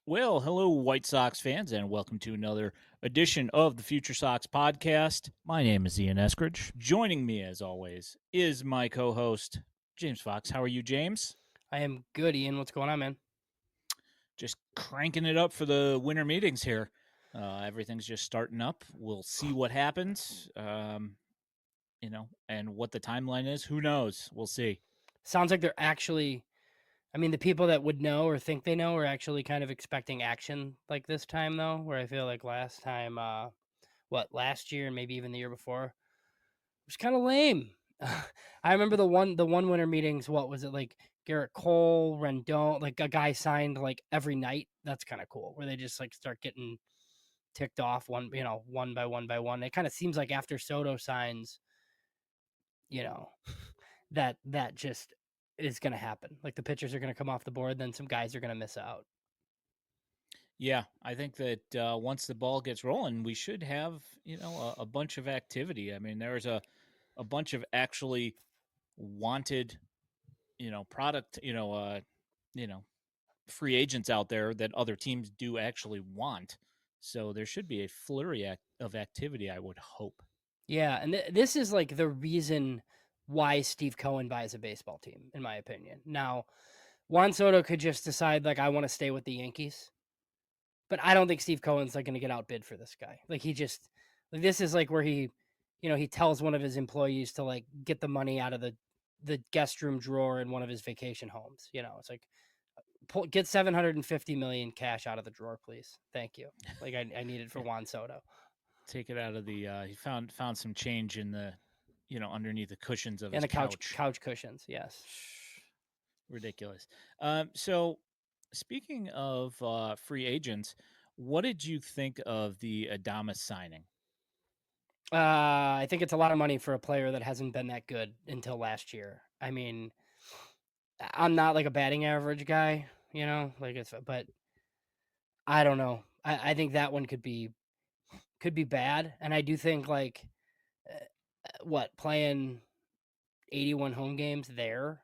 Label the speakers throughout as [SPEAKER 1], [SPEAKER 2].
[SPEAKER 1] Well, hello, White Sox fans, and welcome to another edition of the FutureSox podcast. My name is Ian Eskridge. Joining me, as always, is my co-host, James Fox. How are you, James?
[SPEAKER 2] I am good, Ian. What's going on, man?
[SPEAKER 1] Just cranking it up for the winter meetings here. Everything's just starting up. We'll see what happens, and what the timeline is. Who knows? We'll see.
[SPEAKER 2] Sounds like they're actually, the people that would know or think they know are actually kind of expecting action like this time, though, where I feel like last time, last year and maybe even the year before, it was kind of lame. I remember the one winter meetings, what was it, like Garrett Cole, Rendon, like a guy signed like every night. That's kind of cool, where they just like start getting ticked off one by one by one. It kind of seems like after Soto signs, you know, that just is going to happen. Like the pitchers are going to come off the board, then some guys are going to miss out.
[SPEAKER 1] Yeah, I think that once the ball gets rolling, we should have a bunch of activity. I mean, there's a bunch of actually wanted product you know free agents out there that other teams do actually want, so there should be a flurry of activity, I would hope.
[SPEAKER 2] Yeah, and this is like the reason why Steve Cohen buys a baseball team, in my opinion. Now, Juan Soto could just decide like I want to stay with the Yankees, but I don't think Steve Cohen's like going to get outbid for this guy. Like he just like this is like where he tells one of his employees to like get the money out of the guest room drawer in one of his vacation homes. It's like get 750 million cash out of the drawer, please. Thank you. Like I need it for
[SPEAKER 1] Yeah,
[SPEAKER 2] Juan Soto
[SPEAKER 1] take it out of the he found some change in the underneath the cushions of
[SPEAKER 2] and
[SPEAKER 1] his
[SPEAKER 2] the couch
[SPEAKER 1] couch.
[SPEAKER 2] couch cushions. Yes.
[SPEAKER 1] Ridiculous. So speaking of free agents, what did you think of the Adamas signing?
[SPEAKER 2] I think it's a lot of money for a player that hasn't been that good until last year. I mean, I'm not like a batting average guy, but I don't know. I think that one could be bad, and I do think like playing 81 home games there.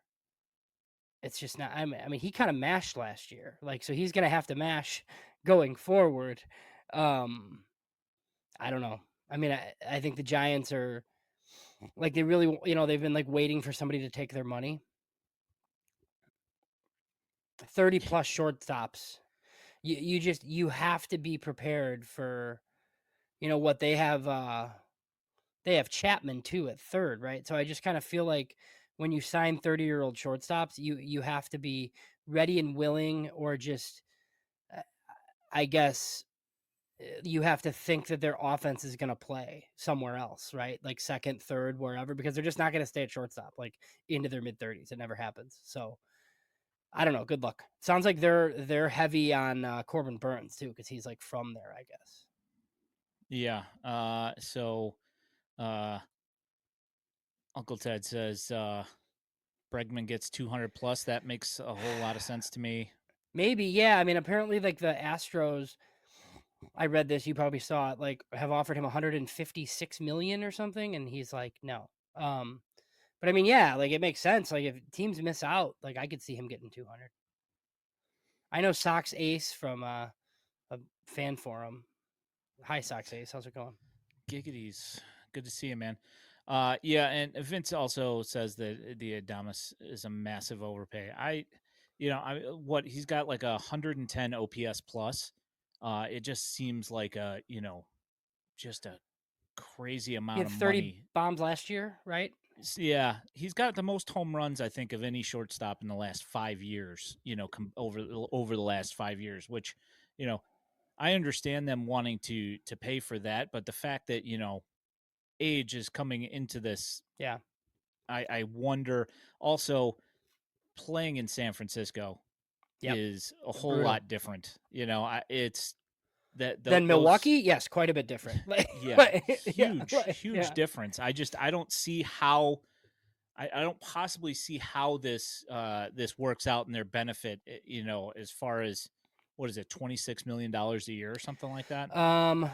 [SPEAKER 2] It's just not. I mean, he kind of mashed last year, like so he's gonna have to mash going forward. Um, I don't know. I mean, I think the Giants are like they really, they've been like waiting for somebody to take their money. 30 plus shortstops. You have to be prepared for, what they have. They have Chapman too at third, right? So I just kind of feel like when you sign 30-year-old shortstops, you have to be ready and willing, or just, uh, I guess, you have to think that their offense is going to play somewhere else, right? Like second, third, wherever, because they're just not going to stay at shortstop like into their mid 30s. It never happens. So I don't know. Good luck. Sounds like they're heavy on Corbin Burns too, because he's like from there, I guess.
[SPEAKER 1] Yeah. So uh, Uncle Ted says Bregman gets 200 plus. That makes a whole lot of sense to me.
[SPEAKER 2] Maybe, yeah. I mean, apparently, like the Astros, I read this. You probably saw it. Like, have offered him 156 million or something, and he's like, no. But I mean, yeah, like it makes sense. Like if teams miss out, like I could see him getting 200. I know Sox Ace from a fan forum. Hi, Sox Ace. How's it going?
[SPEAKER 1] Giggities. Good to see you, man. Yeah, and Vince also says that the Adamas is a massive overpay. What he's got like 110 OPS plus. It just seems like just a crazy
[SPEAKER 2] He
[SPEAKER 1] amount
[SPEAKER 2] had
[SPEAKER 1] of
[SPEAKER 2] 30
[SPEAKER 1] money.
[SPEAKER 2] bombs last year, right?
[SPEAKER 1] Yeah, he's got the most home runs, I think, of any shortstop in the last 5 years. Over the last 5 years, which you know I understand them wanting to pay for that, but the fact that age is coming into this,
[SPEAKER 2] Yeah.
[SPEAKER 1] I wonder. Also, playing in San Francisco
[SPEAKER 2] Yep.
[SPEAKER 1] is a whole
[SPEAKER 2] Brutal.
[SPEAKER 1] lot different. It's that
[SPEAKER 2] Then
[SPEAKER 1] those
[SPEAKER 2] Milwaukee, yes, quite a bit different.
[SPEAKER 1] yeah,
[SPEAKER 2] Yeah,
[SPEAKER 1] huge
[SPEAKER 2] yeah.
[SPEAKER 1] difference. I don't see how I don't possibly see how this works out in their benefit. As far as what is it, $26 million a year or something like that.
[SPEAKER 2] Um,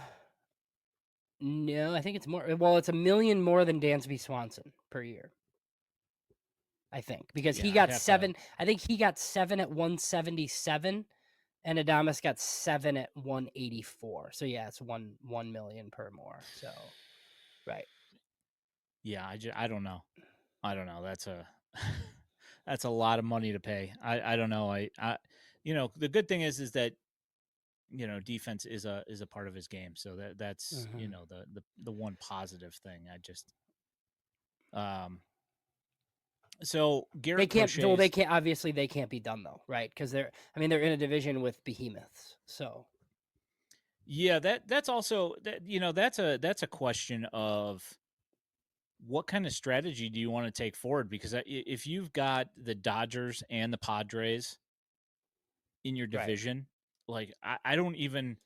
[SPEAKER 2] no, I think it's more. Well, it's $1 million more than Dansby Swanson per year. I think because he
[SPEAKER 1] Yeah, I'd
[SPEAKER 2] got
[SPEAKER 1] have to.
[SPEAKER 2] seven. I think he got 7 at 177, And Adamas got 7 at 184. So yeah, it's 1 million per more. So right.
[SPEAKER 1] Yeah, I don't know. I don't know. That's a that's a lot of money to pay. I don't know. I the good thing is that defense is a part of his game. So that's
[SPEAKER 2] Mm-hmm.
[SPEAKER 1] the one positive thing. I just um so
[SPEAKER 2] They
[SPEAKER 1] Garrett
[SPEAKER 2] can't. Well, they
[SPEAKER 1] Crochet's
[SPEAKER 2] can't. Obviously, they can't be done though, right? Because they're. I mean, they're in a division with behemoths. So
[SPEAKER 1] yeah, that's also that's a question of what kind of strategy do you want to take forward? Because if you've got the Dodgers and the Padres in your
[SPEAKER 2] right.
[SPEAKER 1] division, like I don't even.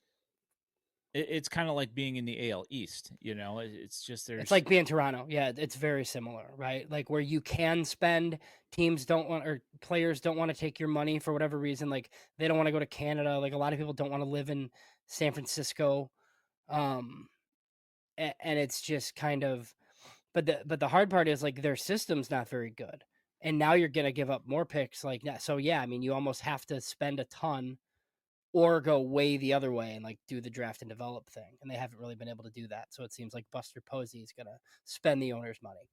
[SPEAKER 1] It's kind of like being in the AL East. It's just
[SPEAKER 2] It's
[SPEAKER 1] there's
[SPEAKER 2] like being Toronto. Yeah, it's very similar, right? Like where you can spend, teams don't want or players don't want to take your money for whatever reason. Like they don't want to go to Canada. Like a lot of people don't want to live in San Francisco. Um, and it's just kind of but the hard part is like their system's not very good. And now you're gonna give up more picks like that. So yeah, I mean you almost have to spend a ton or go way the other way and like do the draft and develop thing. And they haven't really been able to do that. So it seems like Buster Posey is gonna spend the owner's money.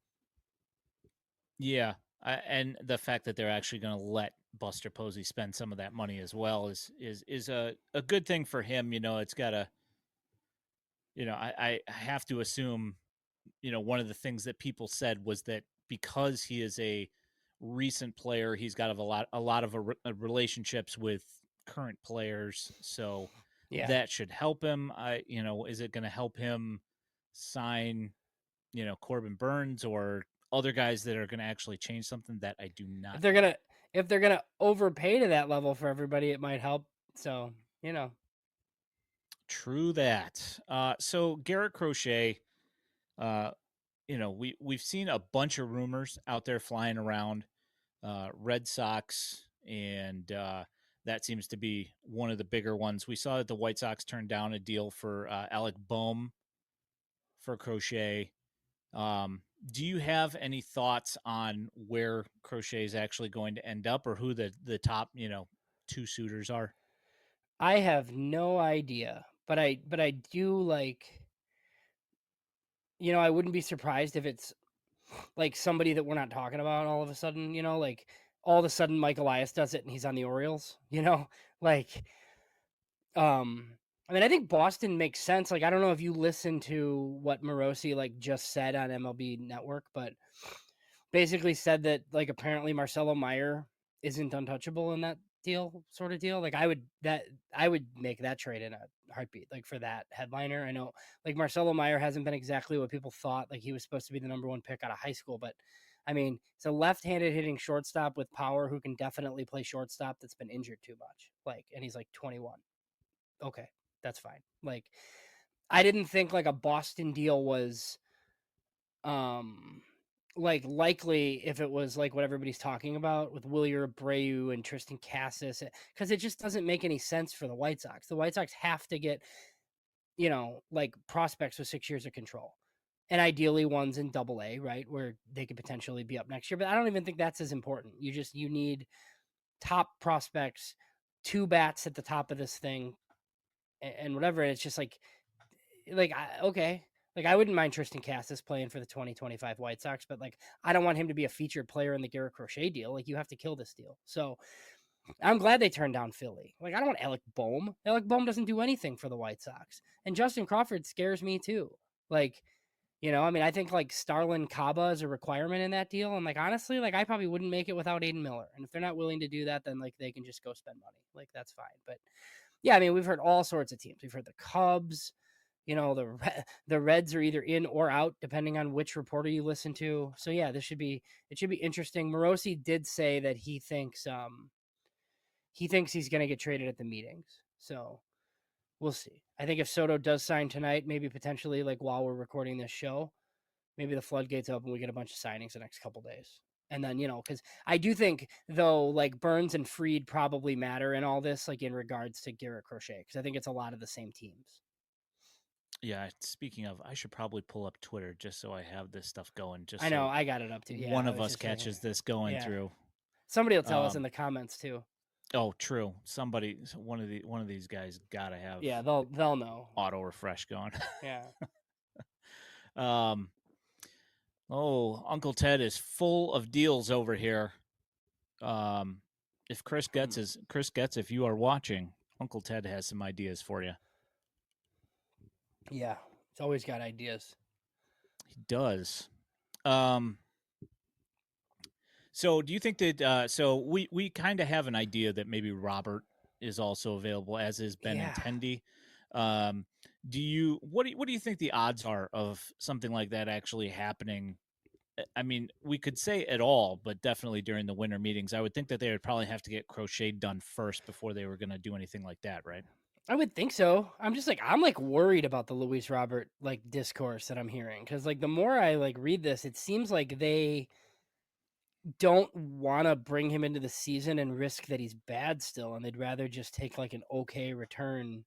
[SPEAKER 1] yeah, and the fact that they're actually going to let Buster Posey spend some of that money as well is a good thing for him. It's got a I have to assume one of the things that people said was that because he is a recent player, he's got a lot of relationships with current players, so
[SPEAKER 2] Yeah.
[SPEAKER 1] that should help him. Is it going to help him sign Corbin Burns or other guys that are going to actually change something? That I do
[SPEAKER 2] If
[SPEAKER 1] not
[SPEAKER 2] they're
[SPEAKER 1] know.
[SPEAKER 2] gonna if they're gonna overpay to that level for everybody, it might help. So,
[SPEAKER 1] True that. So Garrett Crochet, uh, we've seen a bunch of rumors out there flying around. Red Sox, and that seems to be one of the bigger ones. We saw that the White Sox turned down a deal for Alec Boehm for Crochet. Do you have any thoughts on where Crochet is actually going to end up, or who the top two suitors are?
[SPEAKER 2] I have no idea. But I do like I wouldn't be surprised if it's like somebody that we're not talking about all of a sudden, like all of a sudden Mike Elias does it and he's on the Orioles, like um I mean I think Boston makes sense. Like I don't know if you listen to what Morosi like just said on MLB Network, but basically said that like apparently Marcelo Meyer isn't untouchable in that deal, sort of deal. Like I would make that trade in a heartbeat, like for that headliner. I know like Marcelo Meyer hasn't been exactly what people thought. Like he was supposed to be the number one pick out of high school, but I mean, it's a left-handed hitting shortstop with power who can definitely play shortstop that's been injured too much. Like, and he's like 21. Okay, that's fine. Like, I didn't think like a Boston deal was um like likely if it was like what everybody's talking about with Wilyer Abreu and Tristan Cassis, because it just doesn't make any sense for the White Sox. The White Sox have to get, like prospects with 6 years of control. And ideally ones in double A, right? Where they could potentially be up next year. But I don't even think that's as important. You need top prospects, two bats at the top of this thing and whatever. It's just okay. Like I wouldn't mind Tristan Cassis playing for the 2025 White Sox, but like I don't want him to be a featured player in the Garrett Crochet deal. Like you have to kill this deal. So I'm glad they turned down Philly. Like I don't want Alec Boehm. Alec Boehm doesn't do anything for the White Sox. And Justin Crawford scares me too. Like, I mean, I think like Starlin Caba is a requirement in that deal. And like honestly, like I probably wouldn't make it without Aiden Miller. And if they're not willing to do that, then like they can just go spend money. Like that's fine. But yeah, I mean, we've heard all sorts of teams. We've heard the Cubs, the Reds are either in or out depending on which reporter you listen to. So yeah, it should be interesting. Morosi did say that he thinks he's going to get traded at the meetings. So we'll see. I think if Soto does sign tonight, maybe potentially like while we're recording this show, maybe the floodgates open, we get a bunch of signings the next couple days. And then, because I do think though, like Burns and Freed probably matter in all this, like in regards to Garrett Crochet, because I think it's a lot of the same teams.
[SPEAKER 1] Yeah, speaking of, I should probably pull up Twitter just so I have this stuff going, just
[SPEAKER 2] I know
[SPEAKER 1] so
[SPEAKER 2] I got it up too. Yeah,
[SPEAKER 1] one
[SPEAKER 2] I
[SPEAKER 1] of
[SPEAKER 2] was
[SPEAKER 1] us
[SPEAKER 2] just thinking.
[SPEAKER 1] catches this going
[SPEAKER 2] Yeah,
[SPEAKER 1] through.
[SPEAKER 2] somebody will tell us in
[SPEAKER 1] Um,
[SPEAKER 2] the comments too.
[SPEAKER 1] Oh, true. One of these guys got to have
[SPEAKER 2] Yeah, they'll know.
[SPEAKER 1] auto refresh going.
[SPEAKER 2] Yeah.
[SPEAKER 1] um, oh, Uncle Ted is full of deals over here. Um, if Chris gets, if you are watching, Uncle Ted has some ideas for you.
[SPEAKER 2] Yeah. It's always got ideas.
[SPEAKER 1] He does. Um, so do you think that? So we kind of have an idea that maybe Robert is also available, as is
[SPEAKER 2] Yeah.
[SPEAKER 1] Benintendi. Um, what do you think the odds are of something like that actually happening? I mean, we could say at all, but definitely during the winter meetings, I would think that they would probably have to get Crochet done first before they were going to do anything like that, right?
[SPEAKER 2] I would think so. I'm like worried about the Luis Robert like discourse that I'm hearing, cuz like the more I like read this, it seems like they don't want to bring him into the season and risk that he's bad still, and they'd rather just take like an okay return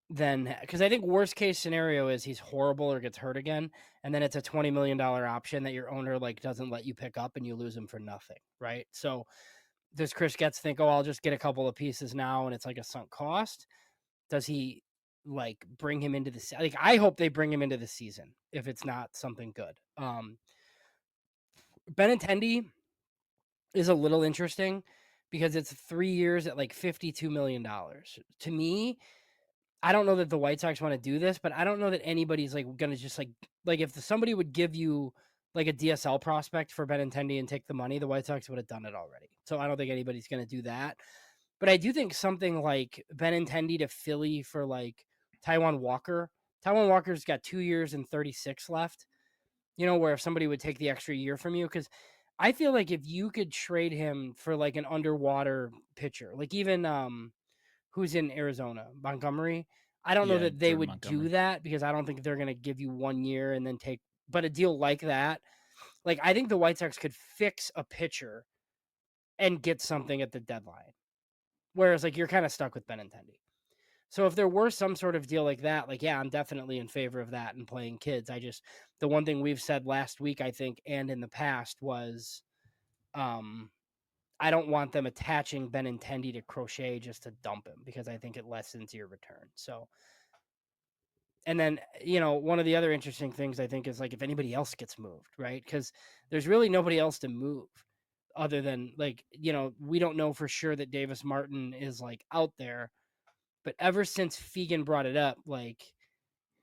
[SPEAKER 2] than, because I think worst case scenario is he's horrible or gets hurt again, and then it's a $20 million option that your owner like doesn't let you pick up and you lose him for nothing, right? So does Chris Getz think, oh, I'll just get a couple of pieces now and it's like a sunk cost? Does he like bring him into the like? I hope they bring him into the season if it's not something good. Benintendi is a little interesting because it's 3 years at like $52 million. To me, I don't know that the White Sox want to do this, but I don't know that anybody's like going to just like if somebody would give you like a DSL prospect for Benintendi and take the money, the White Sox would have done it already. So I don't think anybody's going to do that. But I do think something like Benintendi to Philly for like Taiwan Walker. Taiwan Walker's got 2 years and 36 left. You know, where if somebody would take the extra year from you, because I feel like if you could trade him for like an underwater pitcher, like even who's in Arizona, Montgomery. I don't know
[SPEAKER 1] Yeah,
[SPEAKER 2] that they
[SPEAKER 1] Jordan
[SPEAKER 2] would do
[SPEAKER 1] Montgomery.
[SPEAKER 2] that because I don't think they're going to give you 1 year and then take, but a deal like that, like I think the White Sox could fix a pitcher and get something at the deadline. Whereas like you're kind of stuck with Benintendi. So if there were some sort of deal like that, like, yeah, I'm definitely in favor of that and playing kids. The one thing we've said last week, I think, and in the past was, um, I don't want them attaching Benintendi to Crochet just to dump him because I think it lessens your return. So, and then, one of the other interesting things I think is like if anybody else gets moved, right? Because there's really nobody else to move other than like, we don't know for sure that Davis Martin is like out there, but ever since Fegan brought it up, like,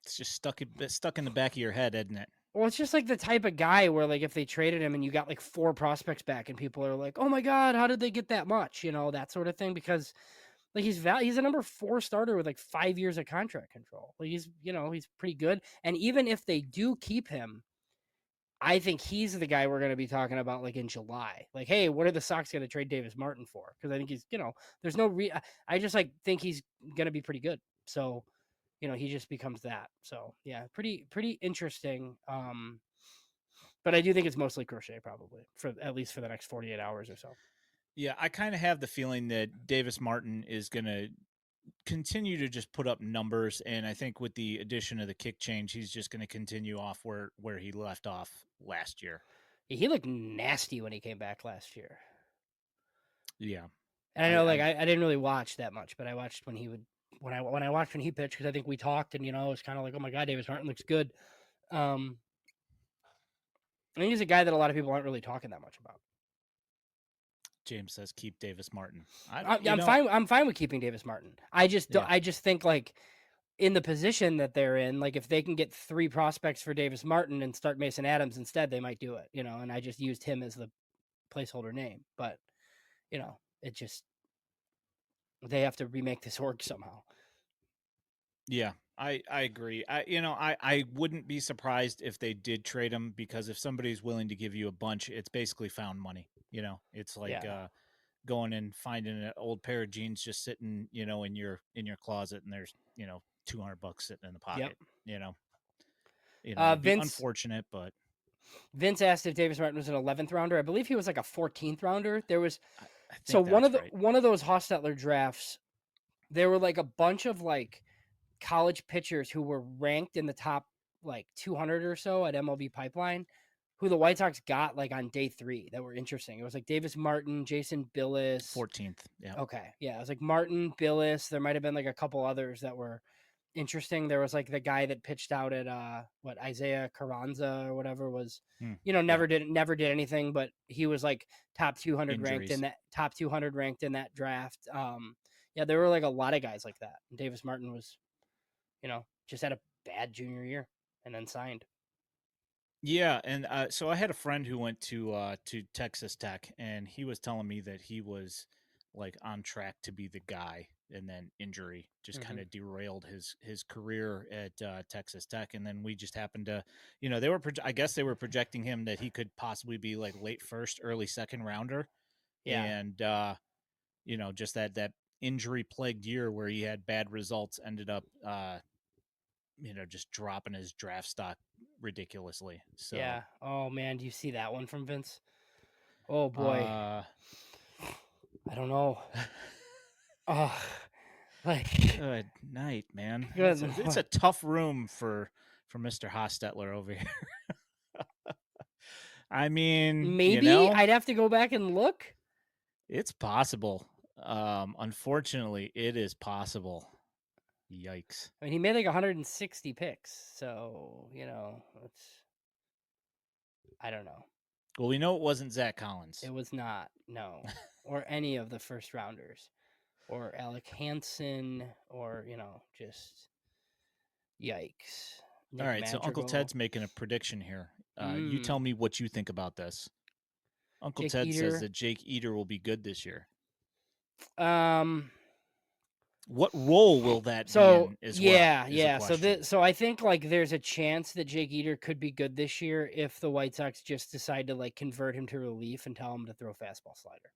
[SPEAKER 1] It's just stuck in the back of your head, isn't it?
[SPEAKER 2] well, it's just like the type of guy where like if they traded him and you got like 4 prospects back and people are like, "Oh my god, how did they get that much?" That sort of thing, because like he's a number 4 starter with like 5 years of contract control. Like he's pretty good. And even if they do keep him, I think he's the guy we're going to be talking about like in July. Like, hey, what are the Sox going to trade Davis Martin for? Because I think there's no I just like think he's going to be pretty good. So, he just becomes that. So yeah, pretty interesting. But I do think it's mostly Crochet probably for at least for the next 48 hours or so.
[SPEAKER 1] Yeah, I kind of have the feeling that Davis Martin is going to continue to just put up numbers, and I think with the addition of the kick change, he's just going to continue off where he left off last year.
[SPEAKER 2] Yeah, he looked nasty when he came back last year.
[SPEAKER 1] Yeah,
[SPEAKER 2] And I know like
[SPEAKER 1] I
[SPEAKER 2] I didn't really watch that much, but I watched when he would when I watched when he pitched because I think we talked and it was kind of like, oh my god, Davis Martin looks good. Um, I think he's a guy that a lot of people aren't really talking that much about.
[SPEAKER 1] James says keep Davis Martin.
[SPEAKER 2] I'm fine. I'm fine with keeping Davis Martin.
[SPEAKER 1] Yeah,
[SPEAKER 2] I just think like in the position that they're in, like if they can get 3 prospects for Davis Martin and start Mason Adams instead, they might do it. And I just used him as the placeholder name, but it just they have to remake this work somehow.
[SPEAKER 1] yeah, I agree. I wouldn't be surprised if they did trade him, because if somebody's willing to give you a bunch, it's basically found money. It's like
[SPEAKER 2] Yeah.
[SPEAKER 1] going and finding an old pair of jeans just sitting, in your closet, and there's $200 sitting in the
[SPEAKER 2] Yep.
[SPEAKER 1] pocket. It'd be
[SPEAKER 2] Vince
[SPEAKER 1] unfortunate, but
[SPEAKER 2] Vince asked if Davis Martin was an 11th rounder. I believe he was like a 14th rounder. There was
[SPEAKER 1] I
[SPEAKER 2] so
[SPEAKER 1] think that's right.
[SPEAKER 2] one of those Hostetler drafts. There were like a bunch of like college pitchers who were ranked in the top like 200 or so at MLB Pipeline. who the White Sox got like on day 3 that were interesting. It was like Davis Martin, Jason Billis.
[SPEAKER 1] 14th. Yeah.
[SPEAKER 2] Okay, yeah, it was like Martin, Billis. There might have been like a couple others that were interesting. There was like the guy that pitched out at Isaiah Carranza or whatever was,
[SPEAKER 1] Yeah.
[SPEAKER 2] never did anything, but he was like top 200 ranked in
[SPEAKER 1] Injuries.
[SPEAKER 2] that draft. Yeah, there were like a lot of guys like that. And Davis Martin was, just had a bad junior year and then signed.
[SPEAKER 1] Yeah, and so I had a friend who went to Texas Tech, and he was telling me that he was like on track to be the guy, and then injury just kind
[SPEAKER 2] Mm-hmm.
[SPEAKER 1] of derailed his career at Texas Tech, and then we just happened to, I guess they were projecting him that he could possibly be like late first, early second rounder,
[SPEAKER 2] Yeah,
[SPEAKER 1] and just that injury plagued year where he had bad results ended up just dropping his draft stock ridiculously. So
[SPEAKER 2] yeah. Oh man, do you see that one from Vince? Oh boy,
[SPEAKER 1] uh
[SPEAKER 2] I don't know. Oh, like
[SPEAKER 1] good night, man.
[SPEAKER 2] good
[SPEAKER 1] It's
[SPEAKER 2] lord.
[SPEAKER 1] a tough room for Mr. Hostetler over here. I mean,
[SPEAKER 2] Maybe I'd have to go back and look.
[SPEAKER 1] it's possible. Unfortunately, it is possible. Yikes.
[SPEAKER 2] I mean, he made like 160 picks, so it's I don't know.
[SPEAKER 1] Well, we know it wasn't Zach Collins.
[SPEAKER 2] It was not no, or any of the first rounders, or Alec Hansen, or just yikes.
[SPEAKER 1] All
[SPEAKER 2] Nick
[SPEAKER 1] right, so Uncle
[SPEAKER 2] Madrigal,
[SPEAKER 1] Ted's making a prediction here. You tell
[SPEAKER 2] mm,
[SPEAKER 1] me what you think about this. Uncle
[SPEAKER 2] Jake
[SPEAKER 1] Ted says
[SPEAKER 2] Eater.
[SPEAKER 1] that Jake Eater will be good this year.
[SPEAKER 2] Um.
[SPEAKER 1] What role will that be
[SPEAKER 2] So
[SPEAKER 1] in as well
[SPEAKER 2] yeah,
[SPEAKER 1] is a
[SPEAKER 2] yeah. So
[SPEAKER 1] question.
[SPEAKER 2] so I think like there's a chance that Jake Eater could be good this year if the White Sox just decide to like convert him to relief and tell him to throw fastball slider.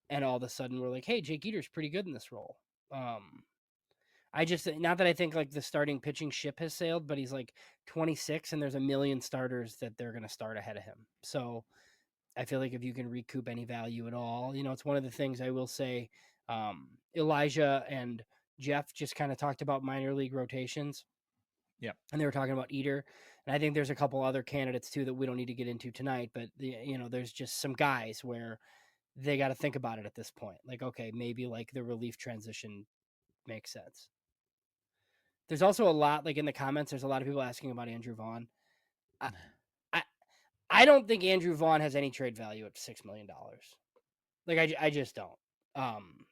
[SPEAKER 2] And all of a sudden we're like, hey, Jake Eater's pretty good in this role. I just not that I think like the starting pitching ship has sailed, but he's like 26 and there's a million starters that they're going to start ahead of him. So I feel like if you can recoup any value at all, it's one of the things I will say. Elijah and Jeff just kind of talked about minor league rotations.
[SPEAKER 1] Yep.
[SPEAKER 2] And they were talking about Eater. And I think there's a couple other candidates too that we don't need to get into tonight. But there's just some guys where they got to think about it at this point. Like, okay, maybe like the relief transition makes sense. There's also a lot like in the comments. There's a lot of people asking about Andrew Vaughn. I, I, I don't think Andrew Vaughn has any trade value at $6 million. Like I just don't. Um,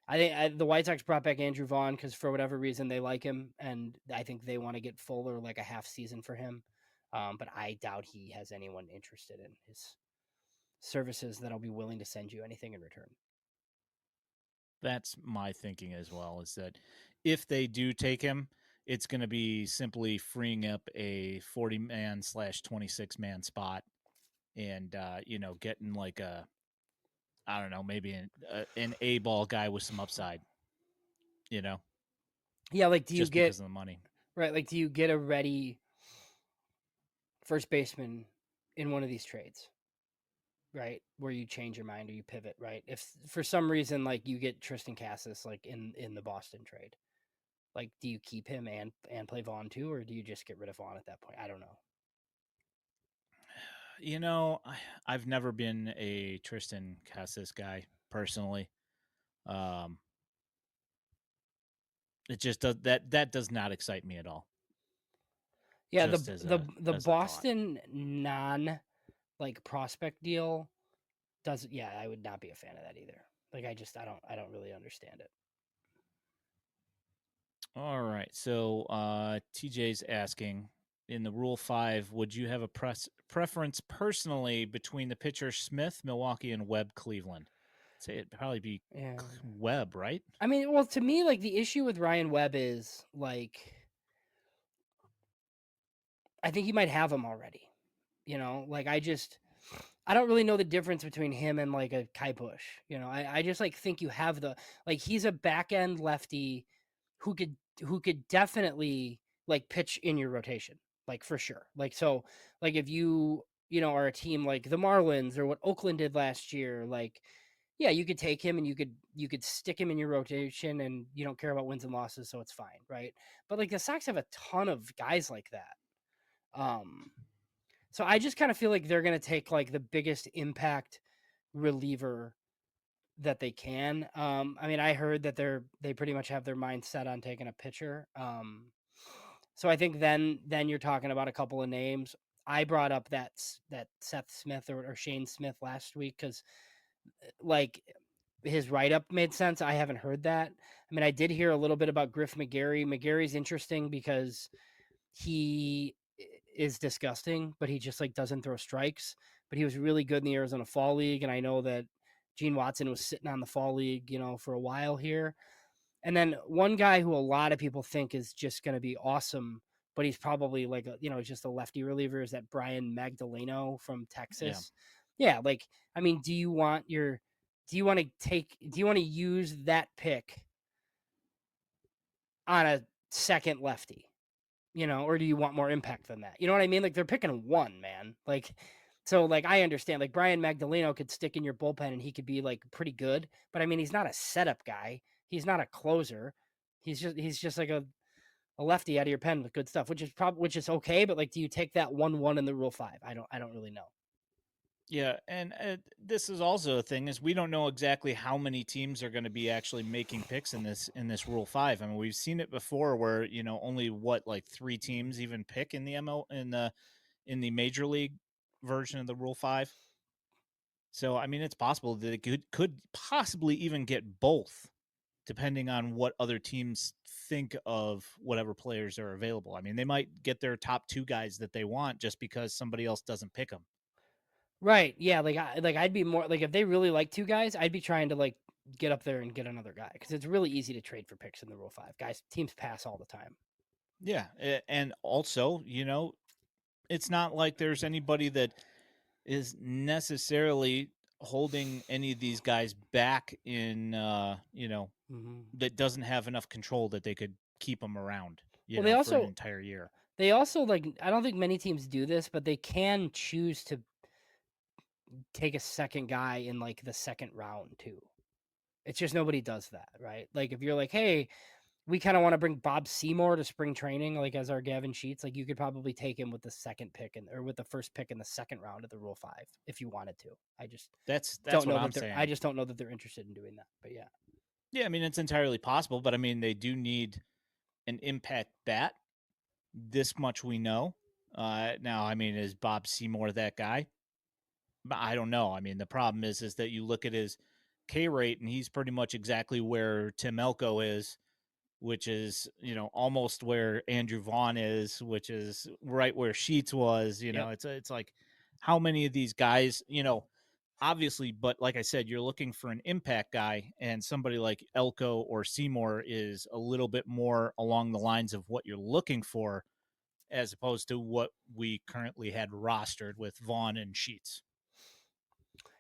[SPEAKER 2] I think the White Sox brought back Andrew Vaughn because for whatever reason they like him, and I think they want to get Fuller like a half season for him. But I doubt he has anyone interested in his services that'll be willing to send you anything in return.
[SPEAKER 1] That's my thinking as well, is that if they do take him, it's going to be simply freeing up a 40-man / 26-man spot and, getting like I don't know, maybe an A-ball guy with some upside, you know,
[SPEAKER 2] Yeah, like do you
[SPEAKER 1] just
[SPEAKER 2] get
[SPEAKER 1] because of the money.
[SPEAKER 2] right? Like do you get a ready first baseman in one of these trades? Right, where you change your mind or you pivot, right? If for some reason like you get Tristan Cassis like in the Boston trade, like do you keep him and play Vaughn too, or do you just get rid of Vaughn at that point? I don't know.
[SPEAKER 1] I've never been a Tristan Cassis guy personally. Um, it just does that does not excite me at all.
[SPEAKER 2] Yeah,
[SPEAKER 1] Just
[SPEAKER 2] the
[SPEAKER 1] as a thought.
[SPEAKER 2] Boston non like prospect deal doesn't. Yeah, I would not be a fan of that either. Like I don't really understand it.
[SPEAKER 1] All right. So TJ's asking, in the Rule 5, would you have a preference personally between the pitcher Smith, Milwaukee, and Webb, Cleveland? I'd say it'd probably be
[SPEAKER 2] Yeah,
[SPEAKER 1] Webb, right?
[SPEAKER 2] I mean, well, to me, like the issue with Ryan Webb is like I think he might have him already. Like I don't really know the difference between him and like a Kai Bush. I just like think you have the like he's a back end lefty who could definitely like pitch in your rotation, like for sure. Like so, like if are a team like the Marlins or what Oakland did last year, like yeah, you could take him and you could stick him in your rotation and you don't care about wins and losses, so it's fine, right? But like the Sox have a ton of guys like that. Um So I just kind of feel like they're going to take like the biggest impact reliever that they can. I mean, I heard that they pretty much have their mind set on taking a pitcher. So I think then you're talking about a couple of names. I brought up that Seth Smith or Shane Smith last week because like his write up made sense. I haven't heard that. I mean, I did hear a little bit about Griff McGarry. McGarry's interesting because he is disgusting, but he just like doesn't throw strikes. But he was really good in the Arizona Fall League, and I know that Gene Watson was sitting on the Fall League, for a while here. And then one guy who a lot of people think is just going to be awesome, but he's probably like just a lefty reliever is that Brian Magdaleno from
[SPEAKER 1] Yeah.
[SPEAKER 2] Texas. Yeah, like I mean, do you want to use that pick on a second lefty? Or do you want more impact than that? You know what I mean? Like they're picking one, man. Like so like I understand like Brian Magdaleno could stick in your bullpen and he could be like pretty good, but I mean he's not a setup guy. He's not a closer. He's just like a lefty out of your pen with good stuff, which is okay, but like do you take that 1-1 in the Rule 5? I don't really know.
[SPEAKER 1] Yeah, and this is also a thing is we don't know exactly how many teams are going to be actually making picks in this Rule 5. I mean, we've seen it before where, only like 3 teams even pick in the ML in the major league version of the Rule 5. So, I mean, it's possible that it could possibly even get both depending on what other teams think of whatever players are available. I mean, they might get their top 2 guys that they want just because somebody else doesn't pick them.
[SPEAKER 2] Right. Yeah, I'd be more like if they really like 2 guys, I'd be trying to like get up there and get another guy cuz it's really easy to trade for picks in the Rule 5. Guys, teams pass all the time.
[SPEAKER 1] Yeah, and also, it's not like there's anybody that is necessarily holding any of these guys back in
[SPEAKER 2] Mhm.
[SPEAKER 1] that doesn't have enough control that they could keep them around,
[SPEAKER 2] Well,
[SPEAKER 1] for an entire year.
[SPEAKER 2] they also like I don't think many teams do this, but they can choose to take a second guy in like the second round too. It's just nobody does that, right? Like if you're like, hey, we kind of want to bring Bob Seymour to spring training, like as our Gavin Sheets, like you could probably take him with the second pick or with the first pick in the second round of the Rule 5 if you wanted to. I just
[SPEAKER 1] That's
[SPEAKER 2] don't
[SPEAKER 1] what
[SPEAKER 2] know
[SPEAKER 1] I'm
[SPEAKER 2] that I
[SPEAKER 1] saying.
[SPEAKER 2] just don't know that they're interested in doing that. But yeah.
[SPEAKER 1] Yeah, I mean it's entirely possible, but I mean they do need an impact bat. This much we know. Now, I mean, is Bob Seymour that guy? But I don't know. I mean, the problem is that you look at his K rate, and he's pretty much exactly where Tim Elko is, which is almost where Andrew Vaughn is, which is right where Sheets was.
[SPEAKER 2] Yep.
[SPEAKER 1] It's like how many of these guys, obviously, but like I said, you're looking for an impact guy, and somebody like Elko or Seymour is a little bit more along the lines of what you're looking for, as opposed to what we currently had rostered with Vaughn and Sheets.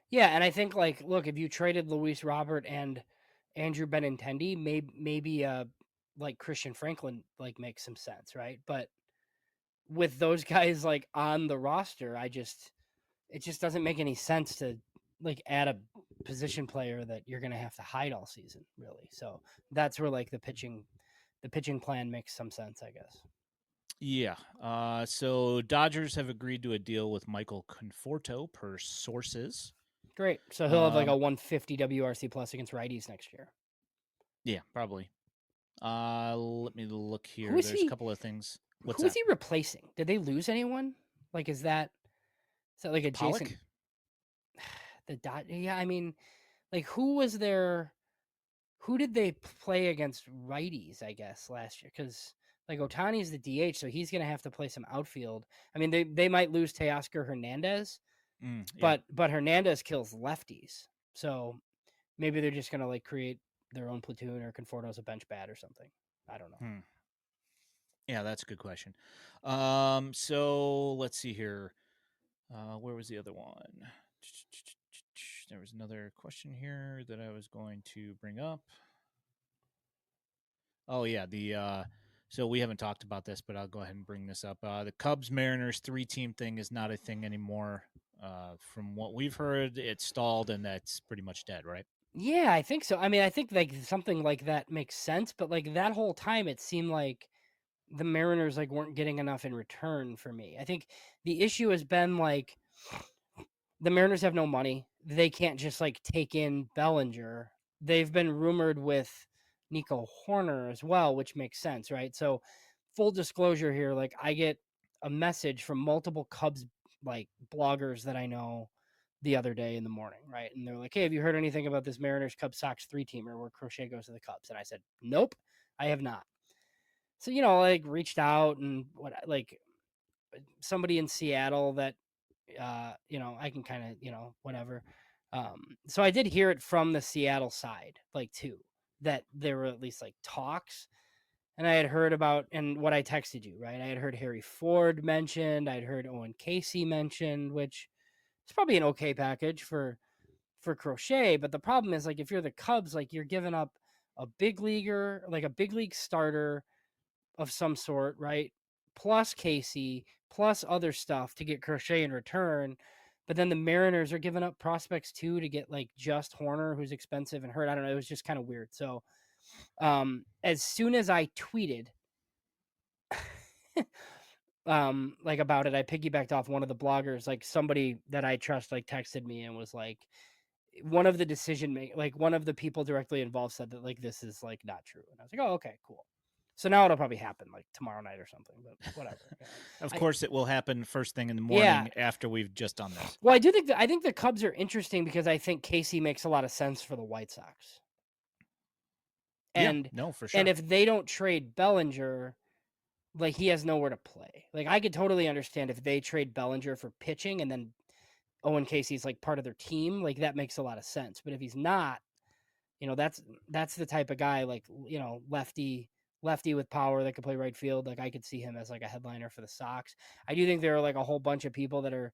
[SPEAKER 2] Yeah, and I think like look, if you traded Luis Robert and Andrew Benintendi, maybe like Christian Franklin like makes some sense, right? But with those guys like on the roster, it just doesn't make any sense to like add a position player that you're going to have to hide all season, really. So that's where like the pitching plan makes some sense, I guess.
[SPEAKER 1] Yeah. So Dodgers have agreed to a deal with Michael Conforto per sources.
[SPEAKER 2] Great. So he'll have like a
[SPEAKER 1] Um,
[SPEAKER 2] 150 WRC plus against righties next year.
[SPEAKER 1] yeah, probably. Let me look
[SPEAKER 2] Who
[SPEAKER 1] here.
[SPEAKER 2] is
[SPEAKER 1] There's a
[SPEAKER 2] he?
[SPEAKER 1] couple of things. What's
[SPEAKER 2] Who is
[SPEAKER 1] that?
[SPEAKER 2] he replacing? Did they lose anyone? Like, is that like a Jason?
[SPEAKER 1] Pollock?
[SPEAKER 2] The dot? Yeah, I mean, like who was their? Who did they play against righties? I guess last year because like Otani's the DH, so he's gonna have to play some outfield. I mean, they might lose Teoscar Hernandez,
[SPEAKER 1] Yeah.
[SPEAKER 2] but Hernandez kills lefties, so maybe they're just gonna like create their own platoon or Conforto's a bench bat or something. I don't know.
[SPEAKER 1] Hmm. Yeah, that's a good question. So let's see here. Where was the other one? There was another question here that I was going to bring up. Oh yeah, the so we haven't talked about this, but I'll go ahead and bring this up. The Cubs Mariners 3-team thing is not a thing anymore. From what we've heard, it's stalled and that's pretty much dead, right?
[SPEAKER 2] Yeah, I think so. I mean, I think like something like that makes sense, but like that whole time it seemed like the Mariners like weren't getting enough in return for me. I think the issue has been like the Mariners have no money. They can't just like take in Bellinger. They've been rumored with Nico Horner as well, which makes sense, right? So, full disclosure here, like I get a message from multiple Cubs like bloggers that I know the other day in the morning, right? And they're like, "Hey, have you heard anything about this Mariners Cubs Sox 3-teamer where Crochet goes to the Cubs?" And I said, "Nope, I have not." So, like reached out and what like somebody in Seattle that I can kind of, whatever. So I did hear it from the Seattle side, like too, that there were at least like talks. And I had heard about, and what I texted you, right? I had heard Harry Ford mentioned. I'd heard Owen Casey mentioned, which is probably an okay package for Crochet. But the problem is, like, if you're the Cubs, like you're giving up a big leaguer, like a big league starter of some sort, right? Plus Casey, plus other stuff to get Crochet in return. But then the Mariners are giving up prospects too to get like just Horner, who's expensive and hurt. I don't know. It was just kind of weird. So as soon as I tweeted like about it, I piggybacked off one of the bloggers, like somebody that I trust, like texted me and was like, one of the like one of the people directly involved said that like this is like not true. And I was like, oh, okay, cool. So now it'll probably happen like tomorrow night or something, but whatever.
[SPEAKER 1] Of course, it will happen first thing in the
[SPEAKER 2] Yeah.
[SPEAKER 1] morning after we've just done this.
[SPEAKER 2] Well, I think the Cubs are interesting because I think Casey makes a lot of sense for the White Sox.
[SPEAKER 1] Yeah,
[SPEAKER 2] And
[SPEAKER 1] no, for
[SPEAKER 2] and
[SPEAKER 1] sure.
[SPEAKER 2] if they don't trade Bellinger, like he has nowhere to play. Like I could totally understand if they trade Bellinger for pitching and then Owen Casey's like part of their team, like that makes a lot of sense. But if he's not, that's the type of guy like, lefty with power that could play right field. Like I could see him as like a headliner for the Sox. I do think there are like a whole bunch of people that are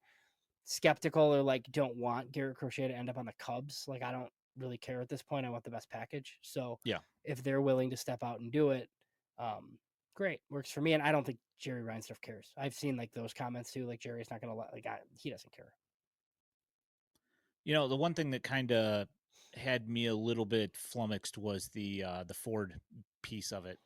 [SPEAKER 2] skeptical or like don't want Garrett Crochet to end up on the Cubs. Like I don't really care at this point. I want the best package. So
[SPEAKER 1] Yeah.
[SPEAKER 2] if they're willing to step out and do it, great, works for me. And I don't think Jerry Reinsdorf cares. I've seen like those comments too. Like Jerry's not gonna let he doesn't care.
[SPEAKER 1] The one thing that kind of had me a little bit flummoxed was the Ford piece of it.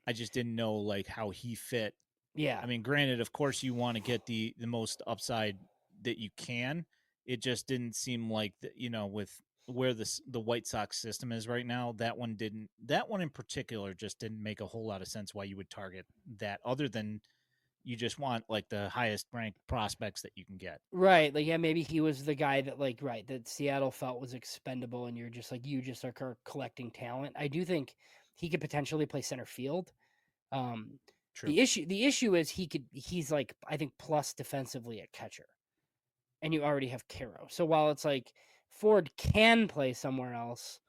[SPEAKER 1] I just didn't know like how he fit.
[SPEAKER 2] Yeah.
[SPEAKER 1] I mean, granted, of course, you want to get the most upside that you can. It just didn't seem like with where the White Sox system is right now, that one didn't. That one in particular just didn't make a whole lot of sense why you would target that, other than you just want like the highest ranked prospects that you can get.
[SPEAKER 2] Right. Like, yeah, maybe he was the guy that, like, right, that Seattle felt was expendable, and you're just like, you just are collecting talent. I do think he could potentially play center field. Um,
[SPEAKER 1] True.
[SPEAKER 2] the issue is he's like, I think, plus defensively at catcher, and you already have Caro. So while it's like Ford can play somewhere else,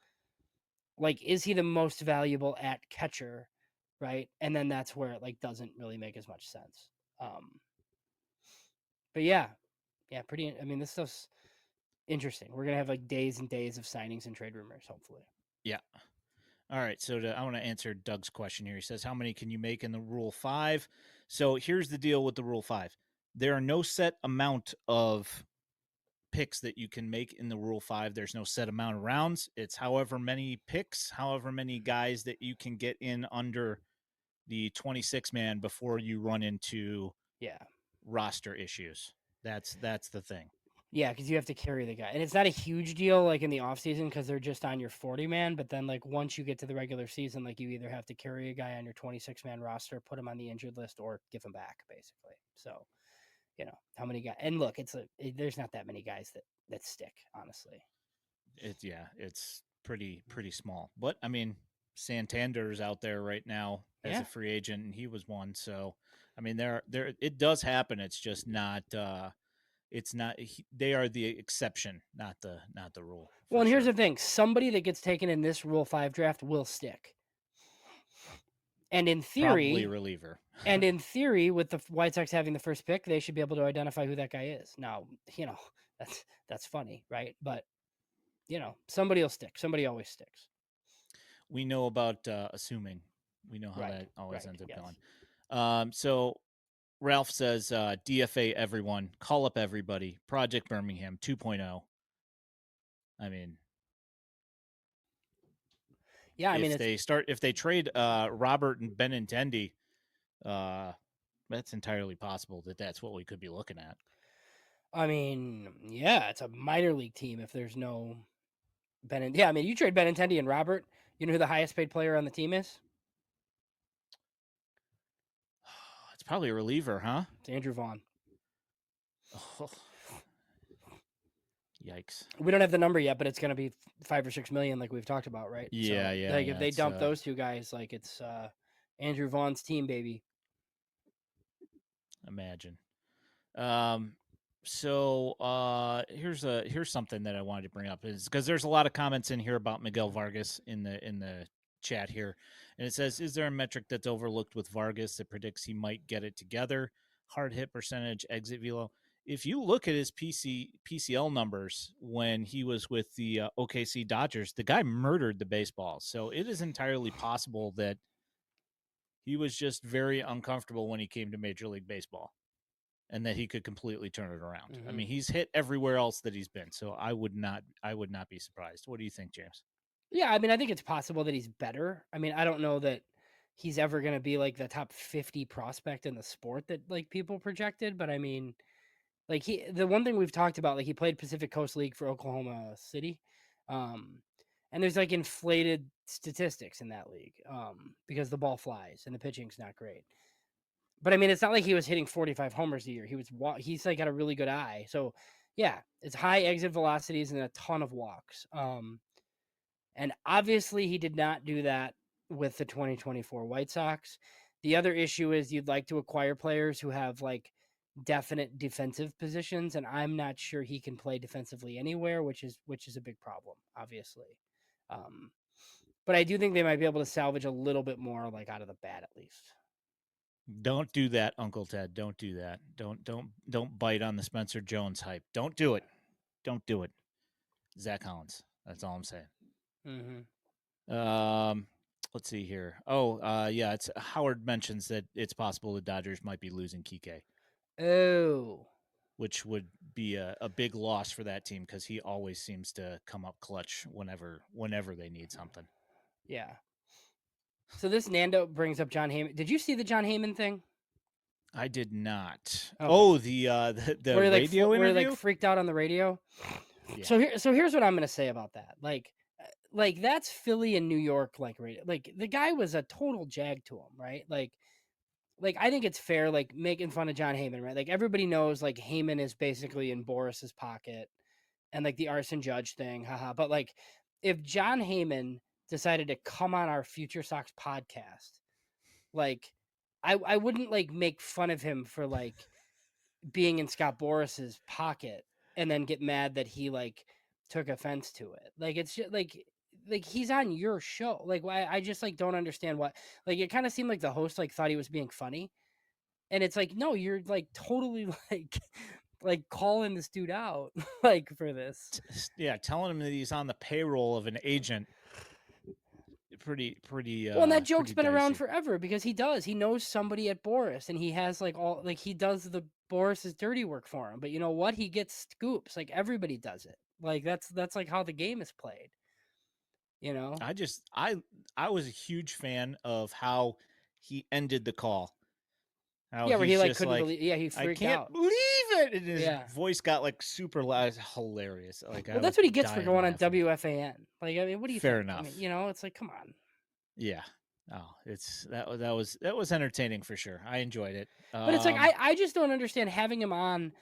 [SPEAKER 2] like, is he the most valuable at catcher? Right. And then that's where it like doesn't really make as much sense. But yeah, pretty. I mean, this stuff's interesting. We're gonna have like days and days of signings and trade rumors, hopefully.
[SPEAKER 1] Yeah. All right. So I want to answer Doug's question here. He says, how many can you make in the Rule 5? So here's the deal with the Rule 5. There are no set amount of picks that you can make in the Rule 5. There's no set amount of rounds. It's however many picks, however many guys that you can get in under the 26 man before you run into roster issues. That's the thing.
[SPEAKER 2] Yeah, because you have to carry the guy. And it's not a huge deal like in the offseason because they're just on your 40 man. But then, like, once you get to the regular season, like, you either have to carry a guy on your 26 man roster, put him on the injured list, or give him back, basically. So, how many guys? And look, there's not that many guys that stick, honestly.
[SPEAKER 1] It's pretty small. But I mean, Santander's out there right now as a free agent, and he was one. So, I mean, there it does happen. It's just not. It's not. They are the exception, not the rule.
[SPEAKER 2] Well, and here's the thing: somebody that gets taken in this Rule 5 draft will stick. And in theory,
[SPEAKER 1] probably a reliever.
[SPEAKER 2] And in theory, with the White Sox having the first pick, they should be able to identify who that guy is. Now, that's funny, right? But somebody will stick. Somebody always sticks.
[SPEAKER 1] We know about assuming. We know how that always ends up
[SPEAKER 2] yes.
[SPEAKER 1] going. So Ralph says DFA everyone, call up everybody. Project Birmingham 2.0. I mean,
[SPEAKER 2] Yeah, I mean it's.
[SPEAKER 1] If they trade Robert and Benintendi, uh, that's entirely possible that that's what we could be looking at.
[SPEAKER 2] I mean, yeah, it's a minor league team if there's no Yeah, I mean, you trade Benintendi and Robert. You know who the highest paid player on the team is?
[SPEAKER 1] It's probably a reliever, huh?
[SPEAKER 2] It's Andrew Vaughn.
[SPEAKER 1] Oh, yikes.
[SPEAKER 2] We don't have the number yet, but it's going to be 5 or 6 million, like we've talked about, right?
[SPEAKER 1] Yeah,
[SPEAKER 2] So,
[SPEAKER 1] yeah,
[SPEAKER 2] like, if
[SPEAKER 1] yeah.
[SPEAKER 2] they
[SPEAKER 1] It's
[SPEAKER 2] dump those two guys, like it's Andrew Vaughn's team, baby.
[SPEAKER 1] imagine. So here's something that I wanted to bring up is because there's a lot of comments in here about Miguel Vargas in the chat here, and it says, is there a metric that's overlooked with Vargas that predicts he might get it together? Hard hit percentage, exit velo. If you look at his PCL numbers when he was with the OKC Dodgers, the guy murdered the baseball. So it is entirely possible that he was just very uncomfortable when he came to Major League Baseball and that he could completely turn it around. I mean, he's hit everywhere else that he's been, so I would not be surprised. What do you think, James?
[SPEAKER 2] Yeah, I mean, I think it's possible that he's better. I mean, I don't know that he's ever going to be like the top 50 prospect in the sport that like people projected, but I mean, like the one thing we've talked about, like he played Pacific Coast League for Oklahoma City. Um and there's like inflated statistics in that league because the ball flies and the pitching's not great. But I mean, it's not like he was hitting 45 homers a year. He's like got a really good eye. So, yeah, it's high exit velocities and a ton of walks. And obviously, he did not do that with the 2024 White Sox. The other issue is you'd like to acquire players who have like definite defensive positions, and I'm not sure he can play defensively anywhere, which is a big problem, obviously. Um, but I do think they might be able to salvage a little bit more, like out of the bat at least.
[SPEAKER 1] Don't do that, Uncle Ted. Don't do that. Don't bite on the Spencer Jones hype. Don't do it. Don't do it. Zach Collins. That's all I'm saying.
[SPEAKER 2] Mm-hmm.
[SPEAKER 1] Um, let's see here. Oh, yeah. It's Howard mentions that it's possible the Dodgers might be losing Kike,
[SPEAKER 2] Oh,
[SPEAKER 1] which would be a big loss for that team because he always seems to come up clutch whenever they need something.
[SPEAKER 2] yeah. So this Nando brings up John Heyman. Did you see the John Heyman thing?
[SPEAKER 1] I did not.
[SPEAKER 2] Okay.
[SPEAKER 1] Oh, the radio
[SPEAKER 2] where he like
[SPEAKER 1] interview.
[SPEAKER 2] freaked out on the radio.
[SPEAKER 1] Yeah,
[SPEAKER 2] So here's what I'm gonna say about that. Like that's Philly and New York like radio. Like the guy was a total jag to him, right? Like I think it's fair, like making fun of John Heyman, right? Like everybody knows like Heyman is basically in Boris's pocket and like the arson judge thing, haha. But like if John Heyman decided to come on our FutureSox podcast, like I wouldn't like make fun of him for like being in Scott Boris's pocket and then get mad that he like took offense to it. Like it's just like he's on your show. Like why I just like don't understand what like it kind of seemed like the host like thought he was being funny. And it's like, no, you're like totally like calling this dude out like for this.
[SPEAKER 1] yeah, telling him that he's on the payroll of an agent.
[SPEAKER 2] Well, and that joke's
[SPEAKER 1] Pretty
[SPEAKER 2] been around
[SPEAKER 1] dicey.
[SPEAKER 2] forever because he does. He knows somebody at Boris and he has like all like he does the Boris's dirty work for him. But you know what? He gets scoops. Like everybody does it. Like that's like how the game is played. You know?
[SPEAKER 1] I was a huge fan of how he ended the call. How
[SPEAKER 2] Yeah, where he
[SPEAKER 1] he's
[SPEAKER 2] like
[SPEAKER 1] just
[SPEAKER 2] couldn't
[SPEAKER 1] like,
[SPEAKER 2] believe he
[SPEAKER 1] I
[SPEAKER 2] freaked
[SPEAKER 1] can't
[SPEAKER 2] out.
[SPEAKER 1] believe it, and his
[SPEAKER 2] Yeah.
[SPEAKER 1] voice got like super loud. It's hilarious. Like I
[SPEAKER 2] Well,
[SPEAKER 1] was
[SPEAKER 2] that's what he gets for
[SPEAKER 1] dying
[SPEAKER 2] going on
[SPEAKER 1] laughing.
[SPEAKER 2] WFAN. Like, I mean, what do you
[SPEAKER 1] Fair
[SPEAKER 2] think? I mean,
[SPEAKER 1] enough.
[SPEAKER 2] you know, it's like, come on.
[SPEAKER 1] Yeah. Oh, it's that was entertaining for sure. I enjoyed it.
[SPEAKER 2] But it's like I just don't understand having him on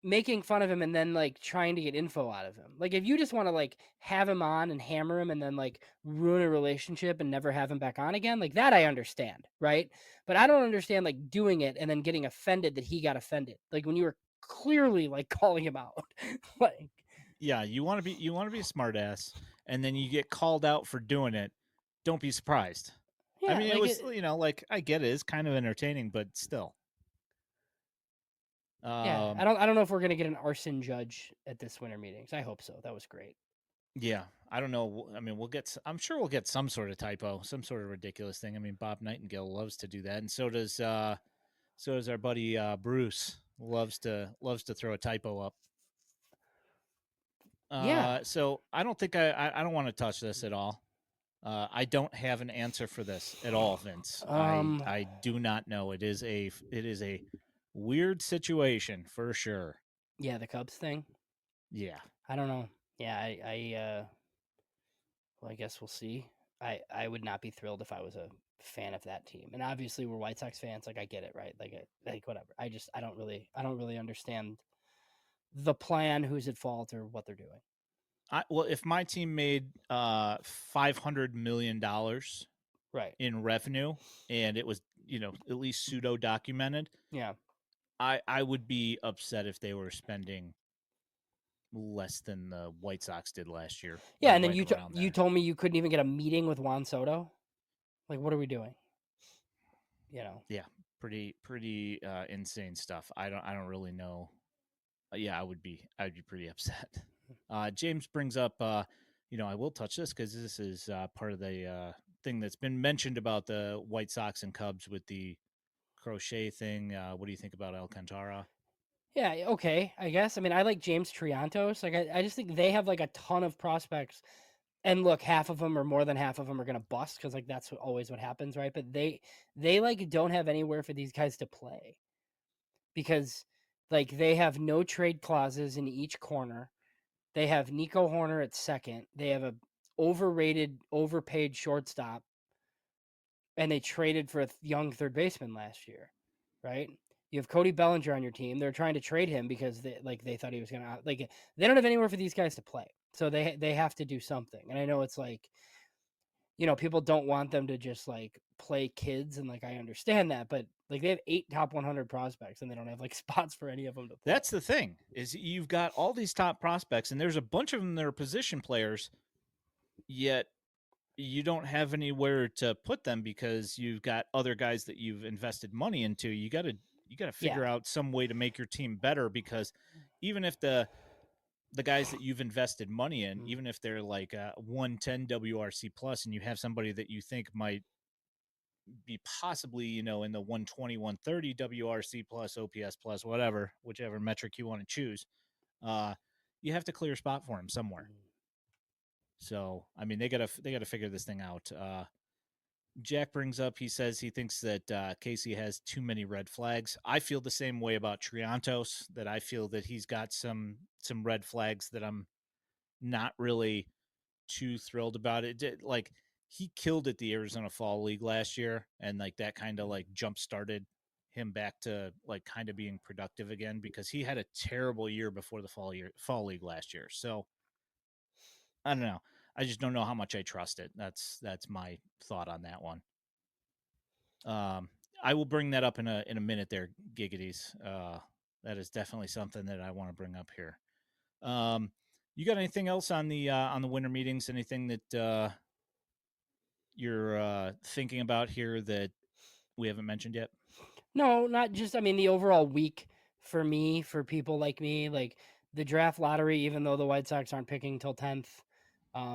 [SPEAKER 2] making fun of him and then like trying to get info out of him. Like if you just want to like have him on and hammer him and then like ruin a relationship and never have him back on again, like that I understand, right? But I don't understand like doing it and then getting offended that he got offended. Like when you were clearly like calling him out. Like
[SPEAKER 1] yeah, you want to be a smartass, and then you get called out for doing it. Don't be surprised. I
[SPEAKER 2] yeah,
[SPEAKER 1] mean, it was like I get it, it's kind of entertaining, but still.
[SPEAKER 2] yeah,
[SPEAKER 1] Um,
[SPEAKER 2] I don't know if we're going to get an arson judge at this winter meetings. I hope so. That was great.
[SPEAKER 1] yeah, I don't know. I mean, I'm sure we'll get some sort of typo, some sort of ridiculous thing. I mean, Bob Nightingale loves to do that, and so does our buddy Bruce. Loves to throw a typo up.
[SPEAKER 2] Yeah.
[SPEAKER 1] So I don't think I don't want to touch this at all. I don't have an answer for this at all, Vince.
[SPEAKER 2] Um,
[SPEAKER 1] I do not know. It is a weird situation for sure.
[SPEAKER 2] yeah, the Cubs thing.
[SPEAKER 1] Yeah.
[SPEAKER 2] I don't know. Yeah, well, I guess we'll see. I would not be thrilled if I was a fan of that team. And obviously we're White Sox fans, like I get it, right? Like whatever. I don't really understand the plan, who's at fault or what they're doing.
[SPEAKER 1] Well, if my team made $500 million
[SPEAKER 2] Right.
[SPEAKER 1] in revenue and it was, at least pseudo documented,
[SPEAKER 2] Yeah.
[SPEAKER 1] I would be upset if they were spending less than the White Sox did last year,
[SPEAKER 2] Yeah,
[SPEAKER 1] or
[SPEAKER 2] and then
[SPEAKER 1] right around
[SPEAKER 2] you
[SPEAKER 1] there.
[SPEAKER 2] told me you couldn't even get a meeting with Juan Soto. Like what are we doing? You know.
[SPEAKER 1] Yeah, pretty insane stuff. I don't really know. Yeah, I'd be pretty upset. James brings up, I will touch this because this is part of the thing that's been mentioned about the White Sox and Cubs with the Crochet thing. What do you think about Alcantara?
[SPEAKER 2] Yeah, okay, I guess. I mean, I like James Triantos. Like, I just think they have like a ton of prospects. And look, half of them or more than half of them are gonna bust because like that's always what happens, right? But they like don't have anywhere for these guys to play because like they have no trade clauses in each corner. They have Nico Horner at second. They have a overrated, overpaid shortstop, and they traded for a young third baseman last year, right? You have Cody Bellinger on your team. They're trying to trade him because they thought he was gonna like they don't have anywhere for these guys to play, so they have to do something. And I know it's like people don't want them to just like play kids, and like I understand that, but like they have 8 top 100 prospects and they don't have like spots for any of them to play.
[SPEAKER 1] That's the thing, is you've got all these top prospects, and there's a bunch of them that are position players, yet you don't have anywhere to put them because you've got other guys that you've invested money into. You got to
[SPEAKER 2] Yeah.
[SPEAKER 1] figure out some way to make your team better, because even if the guys that you've invested money in, even if they're like 110 WRC plus, and you have somebody that you think might be possibly, in the 120, 130 WRC plus, OPS plus, whatever, whichever metric you want to choose, uh, you have to clear a spot for him somewhere. So, I mean, they gotta figure this thing out. Jack brings up, he says he thinks that Casey has too many red flags. I feel the same way about Triantos, that I feel that he's got some red flags that I'm not really too thrilled about. Like, he killed at the Arizona Fall League last year, and like that kind of like jump started him back to like kind of being productive again, because he had a terrible year before the fall league last year. So I don't know. I just don't know how much I trust it. That's my thought on that one. Um, I will bring that up in a minute there, Giggities. That is definitely something that I want to bring up here. Um, you got anything else on the winter meetings? Anything that you're thinking about here that we haven't mentioned yet?
[SPEAKER 2] No, not just, I mean, the overall week for me, for people like me, like the draft lottery, even though the White Sox aren't picking till 10th,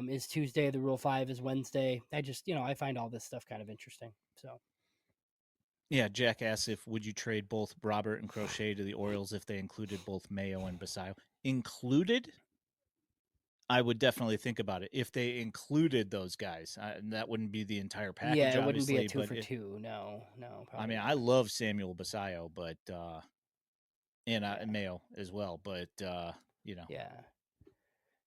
[SPEAKER 2] is Tuesday. The Rule 5 is Wednesday. I just, I find all this stuff kind of interesting. So,
[SPEAKER 1] Yeah, Jack asks, if would you trade both Robert and Crochet to the Orioles if they included both Mayo and Basayo? Included? I would definitely think about it if they included those guys. And that wouldn't be the entire
[SPEAKER 2] yeah,
[SPEAKER 1] package,
[SPEAKER 2] it wouldn't be a
[SPEAKER 1] obviously,
[SPEAKER 2] two
[SPEAKER 1] but
[SPEAKER 2] for two. No, no,
[SPEAKER 1] I
[SPEAKER 2] probably
[SPEAKER 1] mean,
[SPEAKER 2] not.
[SPEAKER 1] I love Samuel Basayo, but
[SPEAKER 2] Yeah,
[SPEAKER 1] and Mayo as well, but you know,
[SPEAKER 2] yeah,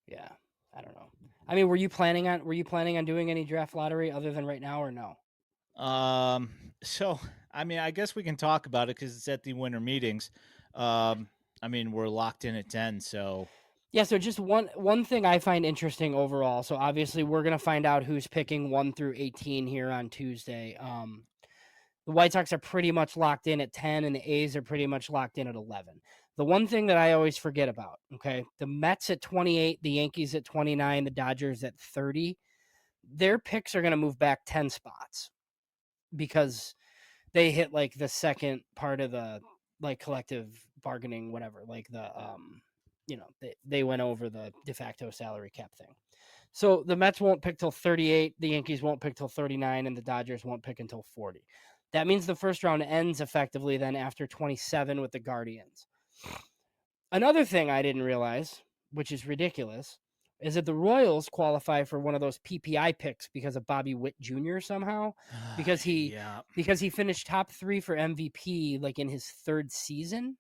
[SPEAKER 2] yeah. I don't know. I mean, were you planning on doing any draft lottery other than right now or no?
[SPEAKER 1] um, so I mean, I guess we can talk about it because it's at the winter meetings. Um, I mean, we're locked in at 10, so
[SPEAKER 2] Yeah, so just one thing I find interesting overall. So obviously we're gonna find out who's picking 1 through 18 here on Tuesday. The White Sox are pretty much locked in at 10, and the A's are pretty much locked in at 11. The one thing that I always forget about, okay, the Mets at 28, the Yankees at 29, the Dodgers at 30. Their picks are gonna move back 10 spots because they hit like the second part of the like collective bargaining, whatever, like they went over the de facto salary cap thing. So the Mets won't pick till 38, the Yankees won't pick till 39, and the Dodgers won't pick until 40. That means the first round ends effectively then after 27 with the Guardians. Another thing I didn't realize, which is ridiculous, is that the Royals qualify for one of those PPI picks because of Bobby Witt Jr. somehow, because he
[SPEAKER 1] Yeah.
[SPEAKER 2] because he finished top 3 for MVP like in his 3rd season.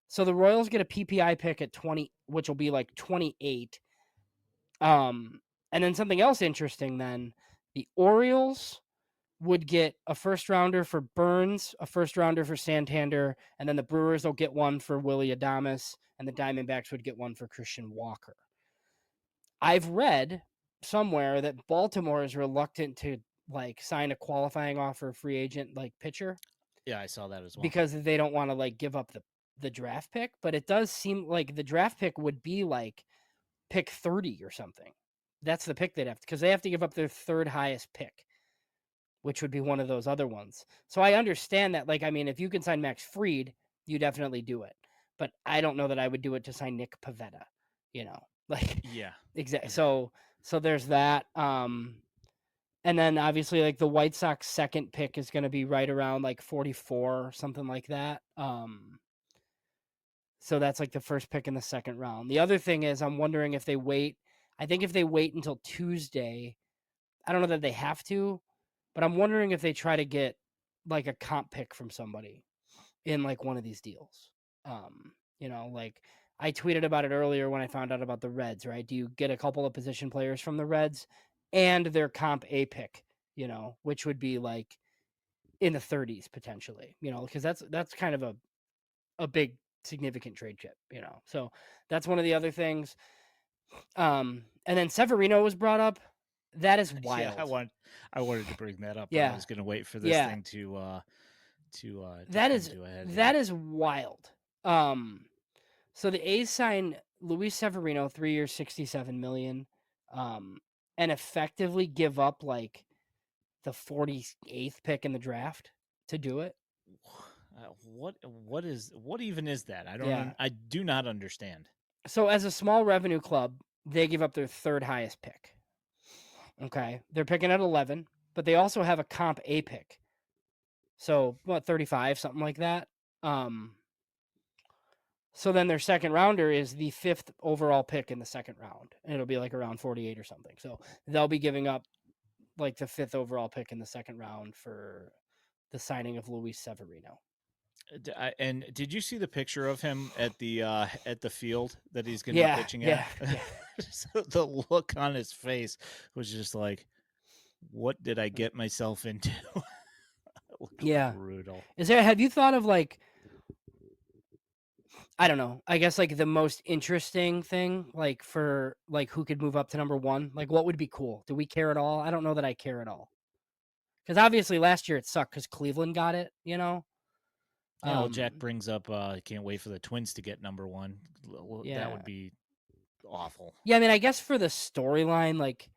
[SPEAKER 2] So the Royals get a PPI pick at 20, which will be like 28. And then something else interesting then, the Orioles would get a first rounder for Burns, a first rounder for Santander, and then the Brewers will get one for Willie Adames, and the Diamondbacks would get one for Christian Walker. I've read somewhere that Baltimore is reluctant to like sign a qualifying offer free agent like pitcher
[SPEAKER 1] Yeah, I saw that as well.
[SPEAKER 2] because they don't want to like give up the draft pick, but it does seem like the draft pick would be like pick 30 or something. That's the pick they'd have because they have to give up their 3rd highest pick, which would be one of those other ones. So I understand that. Like, I mean, if you can sign Max Fried, you definitely do it. But I don't know that I would do it to sign Nick Pivetta, like
[SPEAKER 1] Yeah.
[SPEAKER 2] exactly. So there's that. And then obviously like the White Sox 2nd pick is going to be right around like 44 or something like that. So that's like the first pick in the 2nd round. The other thing is I'm wondering if they wait. I think if they wait until Tuesday, I don't know that they have to, but I'm wondering if they try to get like a comp pick from somebody in like one of these deals. Like I tweeted about it earlier when I found out about the Reds, right? Do you get a couple of position players from the Reds and their comp A pick, which would be like in the 30s potentially, because that's kind of a big significant trade chip, So that's one of the other things. And then Severino was brought up. That is
[SPEAKER 1] Yeah,
[SPEAKER 2] wild.
[SPEAKER 1] I wanted to bring that up, but I
[SPEAKER 2] Yeah.
[SPEAKER 1] was going to wait for this
[SPEAKER 2] Yeah.
[SPEAKER 1] thing to
[SPEAKER 2] That
[SPEAKER 1] come
[SPEAKER 2] is
[SPEAKER 1] to a head
[SPEAKER 2] that
[SPEAKER 1] here.
[SPEAKER 2] is wild. So the A's sign Luis Severino 3 years, 67 million, and effectively give up like the 48th pick in the draft to do it.
[SPEAKER 1] What even is that?
[SPEAKER 2] Yeah.
[SPEAKER 1] I do not understand.
[SPEAKER 2] So as a small revenue club, they give up their 3rd highest pick. Okay, they're picking at 11, but they also have a comp A pick. So what 35, something like that. So then their 2nd rounder is the 5th overall pick in the 2nd round. And it'll be like around 48 or something. So they'll be giving up like the 5th overall pick in the 2nd round for the signing of Luis Severino.
[SPEAKER 1] And did you see the picture of him at the field that he's going to be
[SPEAKER 2] Yeah,
[SPEAKER 1] pitching at?
[SPEAKER 2] yeah, yeah.
[SPEAKER 1] So the look on his face was just like, "What did I get myself into?" It looked
[SPEAKER 2] Yeah.
[SPEAKER 1] brutal.
[SPEAKER 2] Have you thought of like, I don't know, I guess like the most interesting thing, like for like who could move up to number 1? Like what would be cool? Do we care at all? I don't know that I care at all. Because obviously last year it sucked because Cleveland got it,
[SPEAKER 1] Yeah, well, Jack
[SPEAKER 2] Um,
[SPEAKER 1] brings up, can't wait for the Twins to get number one. Well, that
[SPEAKER 2] yeah.
[SPEAKER 1] would be awful.
[SPEAKER 2] Yeah, I mean, I guess for the storyline, like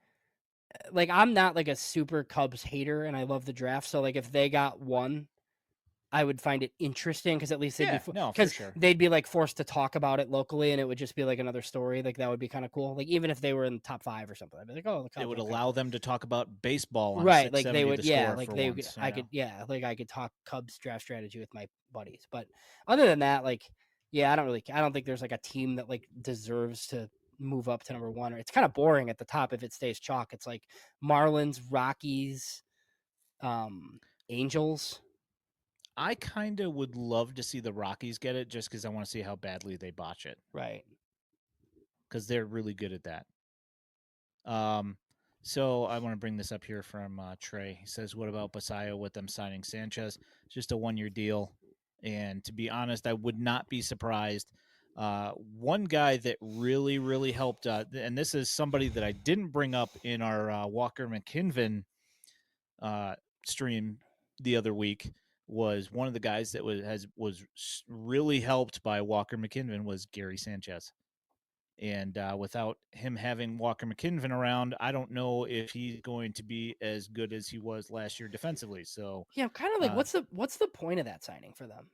[SPEAKER 2] I'm not like a super Cubs hater, and I love the draft. So like if they got one, I would find it interesting because at least they'd be
[SPEAKER 1] Yeah, no, for
[SPEAKER 2] because
[SPEAKER 1] sure.
[SPEAKER 2] they'd be like forced to talk about it locally, and it would just be like another story. Like that would be kind of cool. Like even if they were in the top 5 or something, I'd be like, oh, the
[SPEAKER 1] It
[SPEAKER 2] Cubs,
[SPEAKER 1] would
[SPEAKER 2] okay.
[SPEAKER 1] allow them to talk about baseball on
[SPEAKER 2] Right, like they
[SPEAKER 1] 670
[SPEAKER 2] would,
[SPEAKER 1] The
[SPEAKER 2] yeah,
[SPEAKER 1] Score
[SPEAKER 2] like
[SPEAKER 1] for
[SPEAKER 2] they could,
[SPEAKER 1] once.
[SPEAKER 2] I could, yeah, like I could talk Cubs draft strategy with my buddies. But other than that, like, yeah, I don't think there's like a team that like deserves to move up to number 1. Or it's kind of boring at the top if it stays chalk. It's like Marlins, Rockies, um, Angels.
[SPEAKER 1] I kind of would love to see the Rockies get it just because I want to see how badly they botch it
[SPEAKER 2] Right.
[SPEAKER 1] because they're really good at that. Um, so I want to bring this up here from Trey. He says, "What about Basayo with them signing Sanchez? Just a 1 year deal." And to be honest, I would not be surprised. One guy that really, really helped, and this is somebody that I didn't bring up in our Walker McKinven stream the other week, was one of the guys that was really helped by Walker McKinven was Gary Sanchez. And without him having Walker McKinven around, I don't know if he's going to be as good as he was last year defensively. So
[SPEAKER 2] Yeah, I'm kind of like,
[SPEAKER 1] uh,
[SPEAKER 2] what's the point of that signing for them?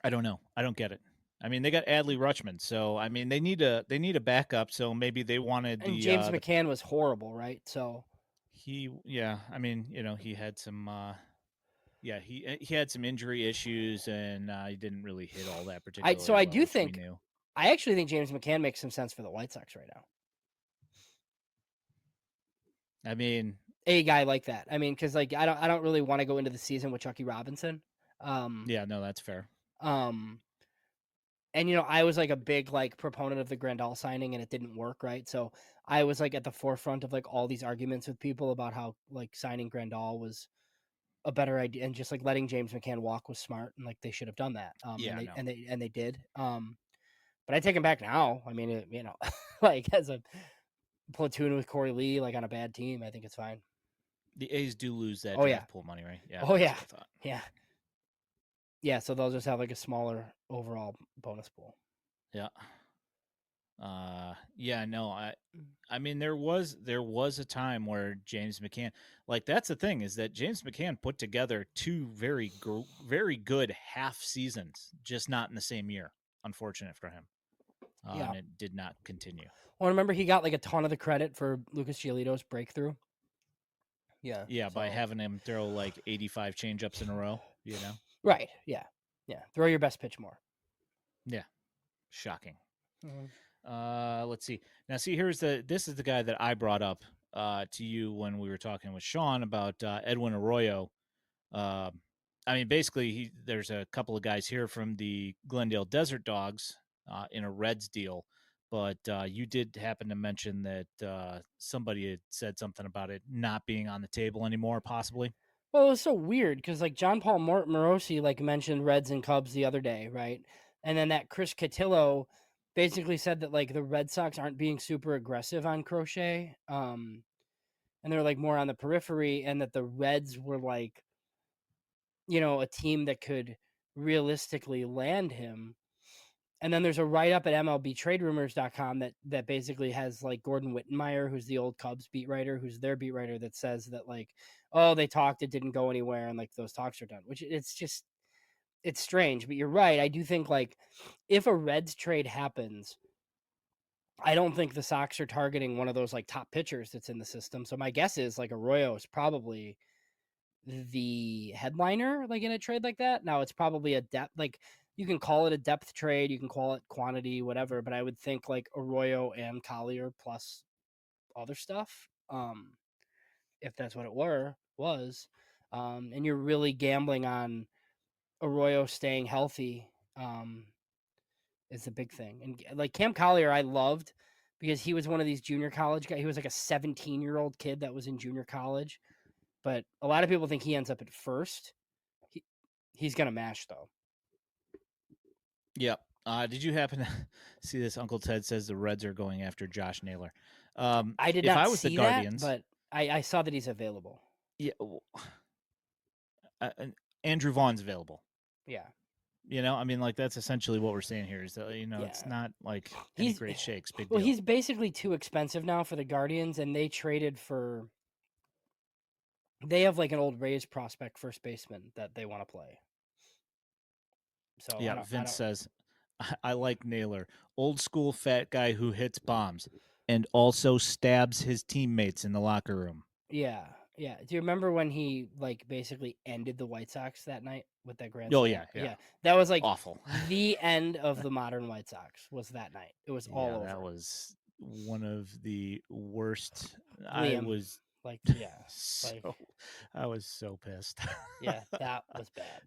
[SPEAKER 1] I don't know. I don't get it. I mean, they got Adley Rutschman, so I mean they need a backup. So maybe they wanted
[SPEAKER 2] And James
[SPEAKER 1] the
[SPEAKER 2] McCann was horrible, right? So
[SPEAKER 1] he yeah. I mean, he had some he had some injury issues and he didn't really hit all that
[SPEAKER 2] I
[SPEAKER 1] particularly
[SPEAKER 2] so I
[SPEAKER 1] well,
[SPEAKER 2] do
[SPEAKER 1] which we
[SPEAKER 2] think
[SPEAKER 1] knew.
[SPEAKER 2] I actually think James McCann makes some sense for the White Sox right now.
[SPEAKER 1] I mean,
[SPEAKER 2] A guy like that. I mean, because like I don't really want to go into the season with Chucky Robinson. Um,
[SPEAKER 1] yeah, no, that's fair.
[SPEAKER 2] um, and I was like a big like proponent of the Grandal signing, and it didn't work, right? So I was like at the forefront of like all these arguments with people about how like signing Grandal was a better idea, and just like letting James McCann walk was smart, and like they should have done that. And
[SPEAKER 1] Yeah,
[SPEAKER 2] they
[SPEAKER 1] no.
[SPEAKER 2] and they and they did. But I take him back now. I mean, like as a platoon with Corey Lee, like on a bad team, I think it's fine.
[SPEAKER 1] The A's do lose that
[SPEAKER 2] Oh yeah,
[SPEAKER 1] draft pool money, right? Yeah,
[SPEAKER 2] oh
[SPEAKER 1] that's
[SPEAKER 2] yeah,
[SPEAKER 1] what I thought.
[SPEAKER 2] yeah, yeah. So they'll just have like a smaller overall bonus pool.
[SPEAKER 1] Yeah. Yeah, no, I mean there was a time where James McCann, like that's the thing is that James McCann put together two very good half seasons, just not in the same year. Unfortunate for him.
[SPEAKER 2] Yeah.
[SPEAKER 1] And it did not continue.
[SPEAKER 2] Well, remember he got like a ton of the credit for Lucas Giolito's breakthrough. Yeah.
[SPEAKER 1] Yeah, by
[SPEAKER 2] So
[SPEAKER 1] having him throw like 85 changeups in a row, you know.
[SPEAKER 2] right. Yeah. Yeah. Throw your best pitch more.
[SPEAKER 1] Yeah, shocking.
[SPEAKER 2] Mhm.
[SPEAKER 1] Let's see. Now, see, this is the guy that I brought up to you when we were talking with Sean about Edwin Arroyo. Uh, I mean, basically, there's a couple of guys here from the Glendale Desert Dogs in a Reds deal, but you did happen to mention that somebody had said something about it not being on the table anymore, possibly.
[SPEAKER 2] Well, it was so weird because like John Paul Morosi like mentioned Reds and Cubs the other day, right? And then that Chris Cotillo basically said that like the Red Sox aren't being super aggressive on Crochet, and they're like more on the periphery, and that the Reds were like a team that could realistically land him. And then there's a write up at MLBTradeRumors.com that basically has like Gordon Wittenmeyer, who's the old Cubs beat writer, who's their beat writer, that says that like, oh, they talked, it didn't go anywhere, and like those talks are done. Which it's strange, but you're right. I do think like if a Reds trade happens, I don't think the Sox are targeting one of those like top pitchers that's in the system. So my guess is like Arroyo is probably the headliner like in a trade like that. Now it's probably a depth, like you can call it a depth trade, you can call it quantity, whatever, but I would think like Arroyo and Collier plus other stuff. If that's what it was. And you're really gambling on Arroyo staying healthy, is the big thing. And like Cam Collier, I loved because he was one of these junior college guys. He was like a 17-year-old kid that was in junior college. But a lot of people think he ends up at first. He's gonna mash though.
[SPEAKER 1] Yeah. Did you happen to see this? Uncle Ted says the Reds are going after Josh Naylor.
[SPEAKER 2] I did
[SPEAKER 1] If
[SPEAKER 2] not
[SPEAKER 1] I was the
[SPEAKER 2] see that,
[SPEAKER 1] Guardians,
[SPEAKER 2] but I saw that he's available.
[SPEAKER 1] yeah, Andrew Vaughn's available.
[SPEAKER 2] Yeah,
[SPEAKER 1] I mean, like that's essentially what we're saying here. Is that it's
[SPEAKER 2] yeah.
[SPEAKER 1] not like any
[SPEAKER 2] He's
[SPEAKER 1] great shakes. Big
[SPEAKER 2] well,
[SPEAKER 1] deal.
[SPEAKER 2] he's basically too expensive now for the Guardians, and they traded for. They have like an old Rays prospect first baseman that they want to play. So
[SPEAKER 1] Yeah,
[SPEAKER 2] I
[SPEAKER 1] Vince
[SPEAKER 2] don't.
[SPEAKER 1] says, I like Naylor, old school fat guy who hits bombs and also stabs his teammates in the locker room.
[SPEAKER 2] Yeah, yeah. Do you remember when he like basically ended the White Sox that night with that grand
[SPEAKER 1] Oh
[SPEAKER 2] slam?
[SPEAKER 1] yeah, yeah,
[SPEAKER 2] Yeah, that was like
[SPEAKER 1] awful.
[SPEAKER 2] the end of the modern White Sox. Was that night? It was all
[SPEAKER 1] Yeah, that
[SPEAKER 2] over.
[SPEAKER 1] was one of the worst. I
[SPEAKER 2] Liam,
[SPEAKER 1] was
[SPEAKER 2] like yeah, like
[SPEAKER 1] so I was so pissed.
[SPEAKER 2] yeah, that was bad.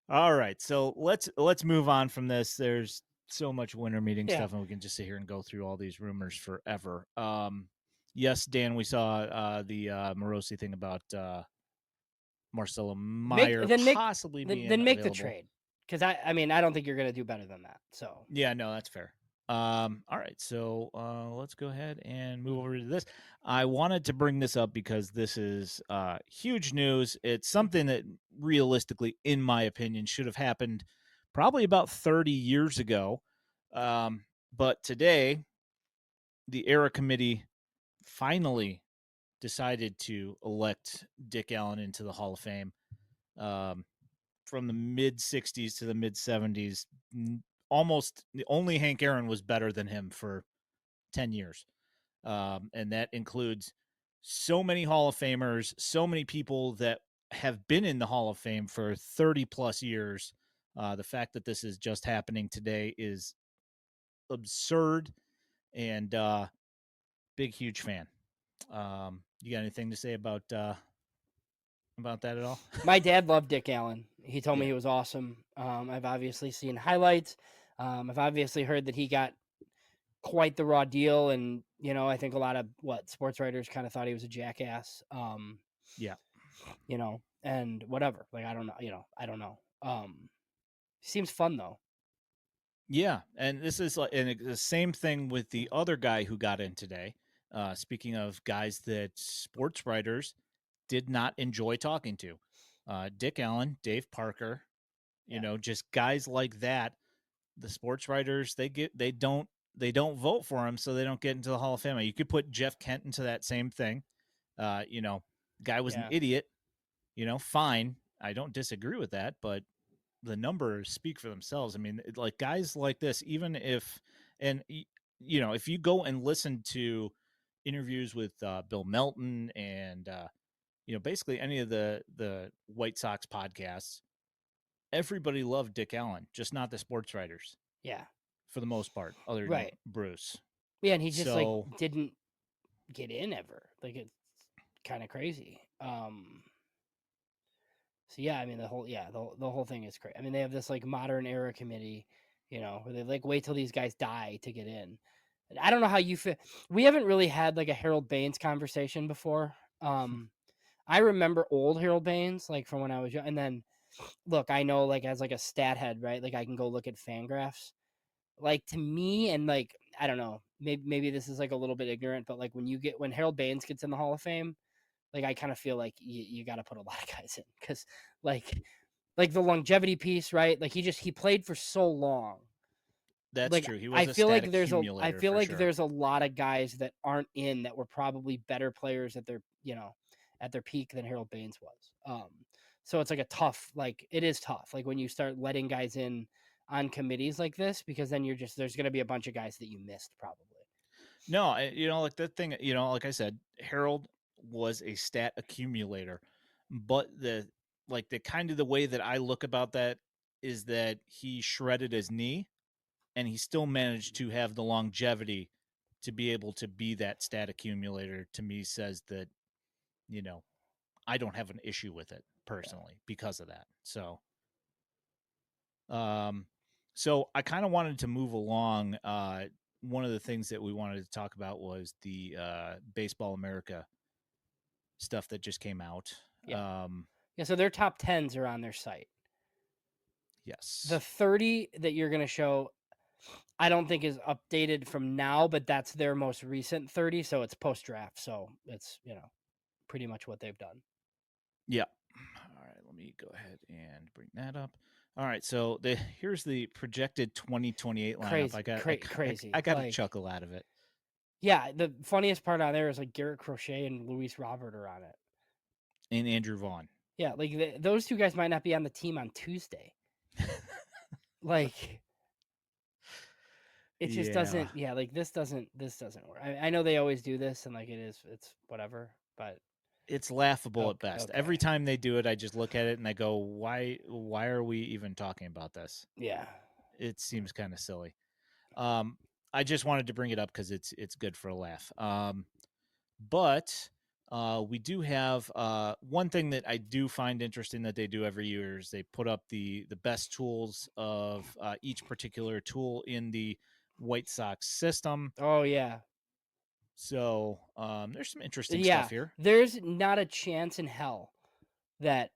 [SPEAKER 1] All right, so let's move on from this. There's so much winter meeting
[SPEAKER 2] Yeah,
[SPEAKER 1] stuff, and we can just sit here and go through all these rumors forever. Yes, Dan, we saw the Morosi thing about Marcelo
[SPEAKER 2] make
[SPEAKER 1] Meyer
[SPEAKER 2] then make
[SPEAKER 1] possibly being
[SPEAKER 2] then make the
[SPEAKER 1] available.
[SPEAKER 2] trade because I mean I don't think you're gonna do better than that. So
[SPEAKER 1] Yeah, no, that's fair. All right, so let's go ahead and move over to this. I wanted to bring this up because this is huge news. It's something that realistically, in my opinion, should have happened probably about 30 years ago. But today, the ERA committee finally decided to elect Dick Allen into the Hall of Fame. Um, from the mid 60s to the mid 70s, almost only Hank Aaron was better than him for 10 years. And that includes so many Hall of Famers, so many people that have been in the Hall of Fame for 30 plus years. The fact that this is just happening today is absurd, and big huge fan. You got anything to say about that at all?
[SPEAKER 2] My dad loved Dick Allen. He told me
[SPEAKER 1] Yeah,
[SPEAKER 2] he was awesome. I've obviously seen highlights. I've obviously heard that he got quite the raw deal, and I think a lot of sports writers kind of thought he was a jackass.
[SPEAKER 1] yeah,
[SPEAKER 2] And whatever. Like I don't know. I don't know. Seems fun though.
[SPEAKER 1] yeah. And this is like, and the same thing with the other guy who got in today. Speaking of guys that sports writers did not enjoy talking to, Dick Allen, Dave Parker,
[SPEAKER 2] Yeah.
[SPEAKER 1] just guys like that. The sports writers they don't vote for him, so they don't get into the Hall of Fame. You could put Jeff Kent into that same thing. Uh, you know, guy was an
[SPEAKER 2] Yeah.
[SPEAKER 1] idiot. Fine. I don't disagree with that, but the numbers speak for themselves. I mean, like guys like this, even if, and if you go and listen to interviews with Bill Melton and basically any of the White Sox podcasts, everybody loved Dick Allen, just not the sports writers
[SPEAKER 2] Yeah.
[SPEAKER 1] for the most part, other than
[SPEAKER 2] Right.
[SPEAKER 1] Bruce.
[SPEAKER 2] Yeah, and he just like
[SPEAKER 1] So
[SPEAKER 2] didn't get in ever. Like it's kind of crazy. So yeah, I mean the whole thing is crazy. I mean they have this like modern era committee, where they like wait till these guys die to get in. And I don't know how you feel. We haven't really had like a Harold Baines conversation before. I remember old Harold Baines like from when I was young, and then look, I know like as like a stat head, right? Like I can go look at Fangraphs. Like to me, and like I don't know, maybe this is like a little bit ignorant, but like when Harold Baines gets in the Hall of Fame, like I kind of feel like you got to put a lot of guys in because like the longevity piece, right? Like he played for so long.
[SPEAKER 1] that's
[SPEAKER 2] Like
[SPEAKER 1] true. He was a stat
[SPEAKER 2] I
[SPEAKER 1] accumulator
[SPEAKER 2] feel
[SPEAKER 1] for
[SPEAKER 2] like
[SPEAKER 1] sure.
[SPEAKER 2] there's a lot of guys that aren't in that were probably better players at their at their peak than Harold Baines was. So it's like a tough, like it is tough. Like when you start letting guys in on committees like this, because then there's going to be a bunch of guys that you missed probably.
[SPEAKER 1] No, like that thing, like I said, Harold was a stat accumulator, but the kind of the way that I look about that is that he shredded his knee and he still managed to have the longevity to be able to be that stat accumulator. To me, says that, you know, I don't have an issue with it
[SPEAKER 2] Yeah.
[SPEAKER 1] personally because of that. Um, so I kind of wanted to move along. One of the things that we wanted to talk about was the Baseball America stuff that just came out.
[SPEAKER 2] Yeah. Yeah. So their top tens are on their site. The
[SPEAKER 1] Yes.
[SPEAKER 2] 30 that you're going to show, I don't think is updated from now, but that's their most recent 30. So it's post draft. So it's, pretty much what they've done.
[SPEAKER 1] Yeah. All right. Let me go ahead and bring that up. All right. So here's the projected 2028 lineup.
[SPEAKER 2] Crazy, crazy.
[SPEAKER 1] I got a
[SPEAKER 2] Like,
[SPEAKER 1] chuckle out of it.
[SPEAKER 2] yeah, the funniest part on there is like Garrett Crochet and Luis Robert are on it.
[SPEAKER 1] And Andrew Vaughn.
[SPEAKER 2] Yeah, like those two guys might not be on the team on Tuesday. Like, it just
[SPEAKER 1] Yeah.
[SPEAKER 2] doesn't. Yeah, like this doesn't work. I know they always do this, and like it's whatever. But
[SPEAKER 1] It's laughable at
[SPEAKER 2] okay,
[SPEAKER 1] best.
[SPEAKER 2] okay,
[SPEAKER 1] Every time they do it, I just look at it and I go, why are we even talking about this?
[SPEAKER 2] yeah,
[SPEAKER 1] It seems kind of silly. Um, I just wanted to bring it up because it's good for a laugh. But we do have one thing that I do find interesting that they do every year is they put up the best tools of each particular tool in the White Sox system.
[SPEAKER 2] oh yeah,
[SPEAKER 1] So there's some interesting
[SPEAKER 2] yeah.
[SPEAKER 1] stuff here.
[SPEAKER 2] There's not a chance in hell that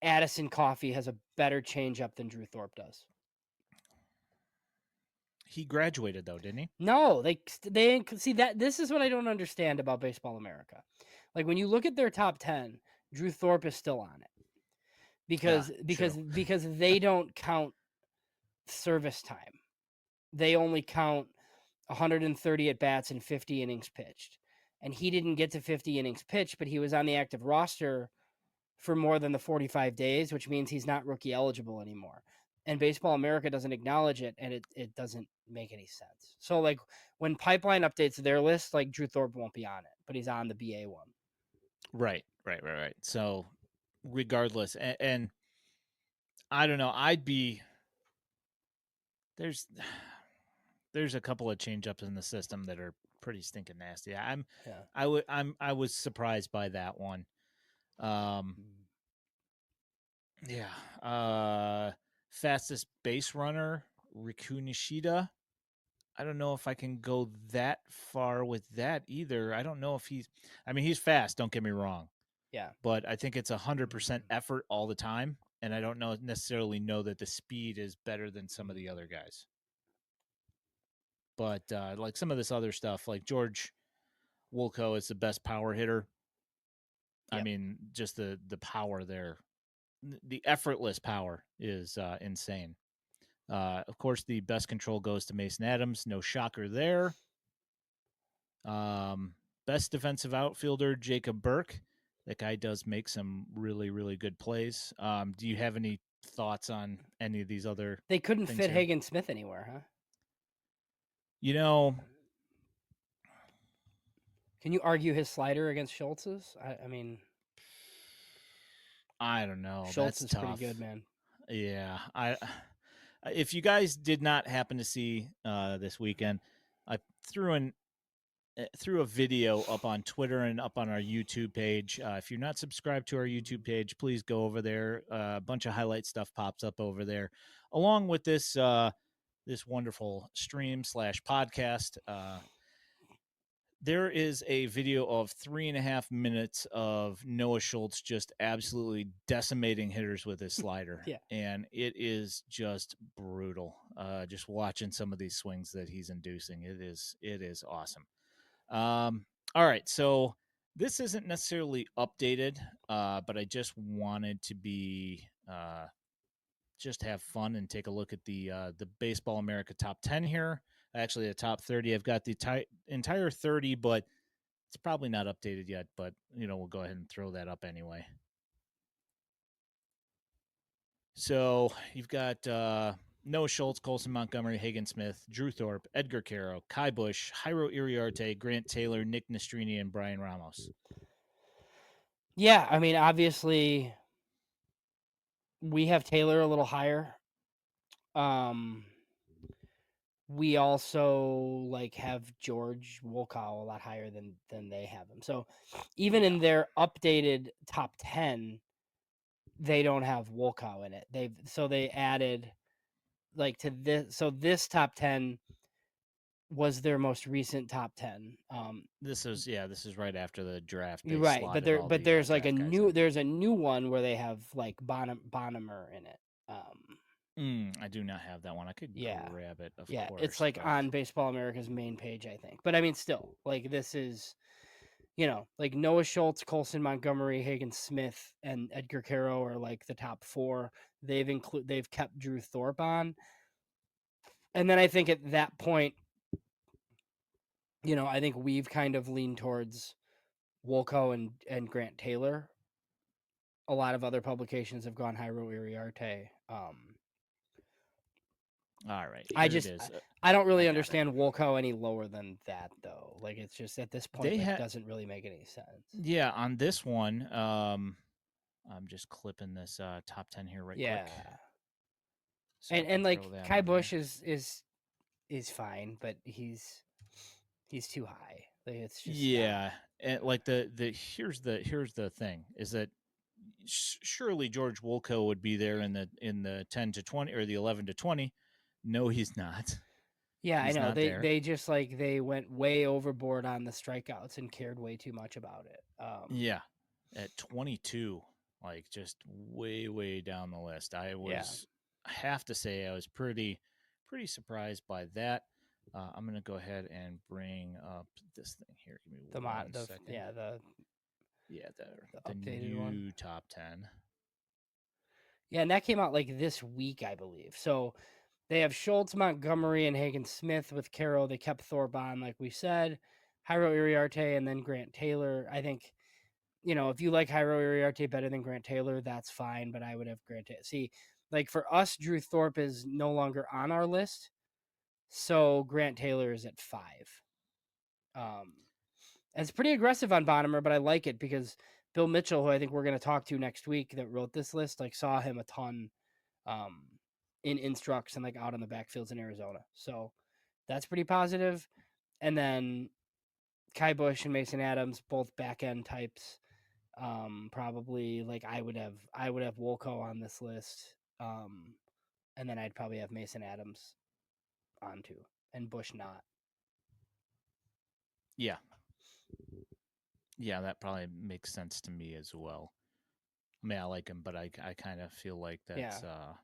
[SPEAKER 2] Addison Coffee has a better changeup than Drew Thorpe does.
[SPEAKER 1] He graduated though, didn't he?
[SPEAKER 2] No, they see that this is what I don't understand about Baseball America. Like when you look at their top 10, Drew Thorpe is still on it
[SPEAKER 1] Ah,
[SPEAKER 2] because
[SPEAKER 1] true.
[SPEAKER 2] they don't count service time. They only count 130 at bats and 50 innings pitched. And he didn't get to 50 innings pitched, but he was on the active roster for more than the 45 days, which means he's not rookie eligible anymore. And Baseball America doesn't acknowledge it, and it doesn't make any sense. So, like, when Pipeline updates their list, like, Drew Thorpe won't be on it, but he's on the BA one.
[SPEAKER 1] Right. So regardless, and I don't know, there's there's a couple of changeups in the system that are pretty stinking nasty.
[SPEAKER 2] Yeah.
[SPEAKER 1] I was surprised by that one. Um, yeah. Fastest base runner, Riku Nishida. I don't know if I can go that far with that either. I don't know if he's. I mean, he's fast. Don't get me wrong,
[SPEAKER 2] Yeah.
[SPEAKER 1] but I think it's 100% effort all the time, and I don't necessarily know that the speed is better than some of the other guys. But like some of this other stuff, like George Wolko is the best power hitter. I
[SPEAKER 2] Yep.
[SPEAKER 1] mean, just the power there, the effortless power is insane. Of course, the best control goes to Mason Adams. No shocker there. Best defensive outfielder, Jacob Burke. That guy does make some really, really good plays. Do you have any thoughts on any of these other
[SPEAKER 2] They couldn't
[SPEAKER 1] things
[SPEAKER 2] fit
[SPEAKER 1] here?
[SPEAKER 2] Hagen Smith anywhere, huh?
[SPEAKER 1] You know,
[SPEAKER 2] Can you argue his slider against Schultz's? I mean,
[SPEAKER 1] I don't know.
[SPEAKER 2] Schultz
[SPEAKER 1] That's
[SPEAKER 2] is pretty
[SPEAKER 1] tough.
[SPEAKER 2] good, man.
[SPEAKER 1] Yeah, I. If you guys did not happen to see this weekend, I threw a video up on Twitter and up on our YouTube page. If you're not subscribed to our YouTube page, please go over there. A bunch of highlight stuff pops up over there, along with this wonderful stream slash podcast. There is a video of 3.5 minutes of Noah Schultz just absolutely decimating hitters with his slider.
[SPEAKER 2] Yeah.
[SPEAKER 1] And it is just brutal. Just watching some of these swings that he's inducing. It is awesome. All right. So this isn't necessarily updated, but I just wanted to be just have fun and take a look at the Baseball America top 10 here. Actually, the top 30. I've got the entire 30, but it's probably not updated yet. But we'll go ahead and throw that up anyway. So you've got Noah Schultz, Colson Montgomery, Hagen Smith, Drew Thorpe, Edgar Caro, Kai Bush, Jairo Iriarte, Grant Taylor, Nick Nastrini, and Brian Ramos.
[SPEAKER 2] Yeah, I mean, obviously, we have Taylor a little higher. We also have George Wolkow a lot higher than they have him. So even in their updated top 10, they don't have Wolkow in it. They added to this. So this top 10 was their most recent top 10.
[SPEAKER 1] This is right after the draft. They
[SPEAKER 2] You're right, but
[SPEAKER 1] slotted all the
[SPEAKER 2] there's a
[SPEAKER 1] draft guys in.
[SPEAKER 2] there's a new one where they have Bonham in it.
[SPEAKER 1] I do not have that one. I could
[SPEAKER 2] Yeah.
[SPEAKER 1] grab it, of
[SPEAKER 2] Yeah,
[SPEAKER 1] course.
[SPEAKER 2] it's on Baseball America's main page, I think. But I mean, still, this is, Noah Schultz, Colson Montgomery, Hagen Smith, and Edgar Caro are the top 4. They've kept Drew Thorpe on, and then I think at that point, I think we've kind of leaned towards Wolko and Grant Taylor. A lot of other publications have gone Jairo Iriarte.
[SPEAKER 1] All right,
[SPEAKER 2] I
[SPEAKER 1] here it is.
[SPEAKER 2] I don't really
[SPEAKER 1] got it.
[SPEAKER 2] understand Wolko any lower than that, though. It's just at this point,
[SPEAKER 1] They
[SPEAKER 2] doesn't really make any sense.
[SPEAKER 1] Yeah, on this one, I'm just clipping this top 10 here quick.
[SPEAKER 2] So and Kai Bush is fine, but he's too high. It's just
[SPEAKER 1] and here's the thing is that surely George Wolko would be there in the 10 to 20 or the 11 to 20. No, he's not.
[SPEAKER 2] Yeah, I know. They just they went way overboard on the strikeouts and cared way too much about it.
[SPEAKER 1] Yeah, at 22, just way down the list. I have to say I was pretty surprised by that. I'm gonna go ahead and bring up this thing here. Give me one second. The
[SPEAKER 2] updated
[SPEAKER 1] new
[SPEAKER 2] one.
[SPEAKER 1] top 10.
[SPEAKER 2] Yeah, and that came out this week, I believe. So they have Schultz, Montgomery, and Hagen Smith with Caro. They kept Thorpe on, like we said. Jairo Iriarte and then Grant Taylor. I think, if you like Jairo Iriarte better than Grant Taylor, that's fine, but I would have Grant Taylor. See, for us, Drew Thorpe is no longer on our list, so Grant Taylor is at 5. It's pretty aggressive on Bonham, but I like it because Bill Mitchell, who I think we're going to talk to next week, that wrote this list, saw him a ton in instructs and out on the backfields in Arizona. So That's pretty positive. And then Kai Bush and Mason Adams, both back end types. Probably like I would have Wolko on this list. And then I'd probably have Mason Adams on too, and Bush not.
[SPEAKER 1] Yeah. Yeah, that probably makes sense to me as well. I mean, I like him, but I kind of feel like
[SPEAKER 2] Yeah.
[SPEAKER 1] that's a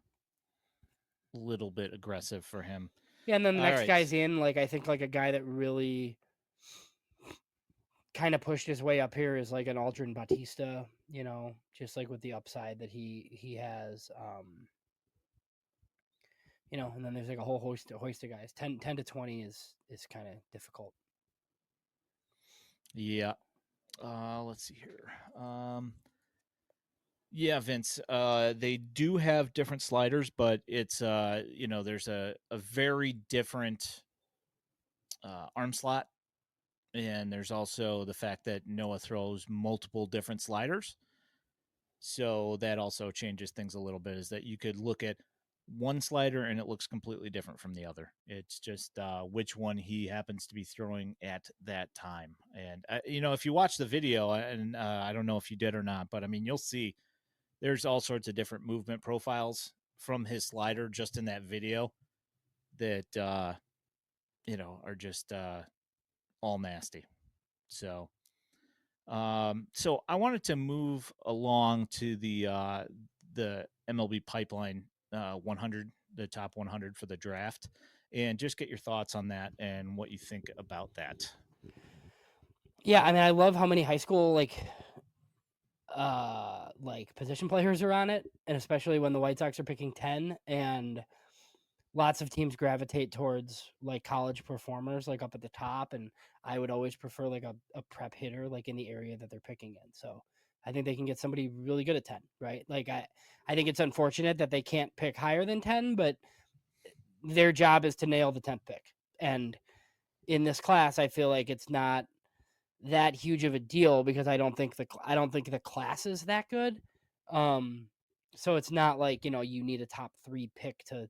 [SPEAKER 1] little bit aggressive for him.
[SPEAKER 2] Yeah, and then the
[SPEAKER 1] All
[SPEAKER 2] next
[SPEAKER 1] right.
[SPEAKER 2] guy's in, like I think like a guy that really kind of pushed his way up here is like an Aldrin Bautista, just like with the upside that he has. And then there's like a whole host of guys. 10 to 20 is kind of difficult.
[SPEAKER 1] Yeah. Let's see here. Yeah, Vince. They do have different sliders, but it's there's a very different arm slot, and there's also the fact that Noah throws multiple different sliders. So that also changes things a little bit. Is that you could look at one slider and it looks completely different from the other. It's just which one he happens to be throwing at that time. And if you watch the video, and I don't know if you did or not, but I mean, you'll see there's all sorts of different movement profiles from his slider just in that video that are just all nasty. So I wanted to move along to the MLB Pipeline 100, the top 100 for the draft, and just get your thoughts on that and what you think about that.
[SPEAKER 2] Yeah, I mean I love how many high school like position players are on it, and especially when the White Sox are picking 10 and lots of teams gravitate towards like college performers like up at the top, and I would always prefer like a prep hitter like in the area that they're picking in. So I think they can get somebody really good at 10, right? Like I think it's unfortunate that they can't pick higher than 10, but their job is to nail the 10th pick. And in this class, I feel like it's not that huge of a deal because I don't think the class is that good. Um, so it's not like you need a top 3 pick to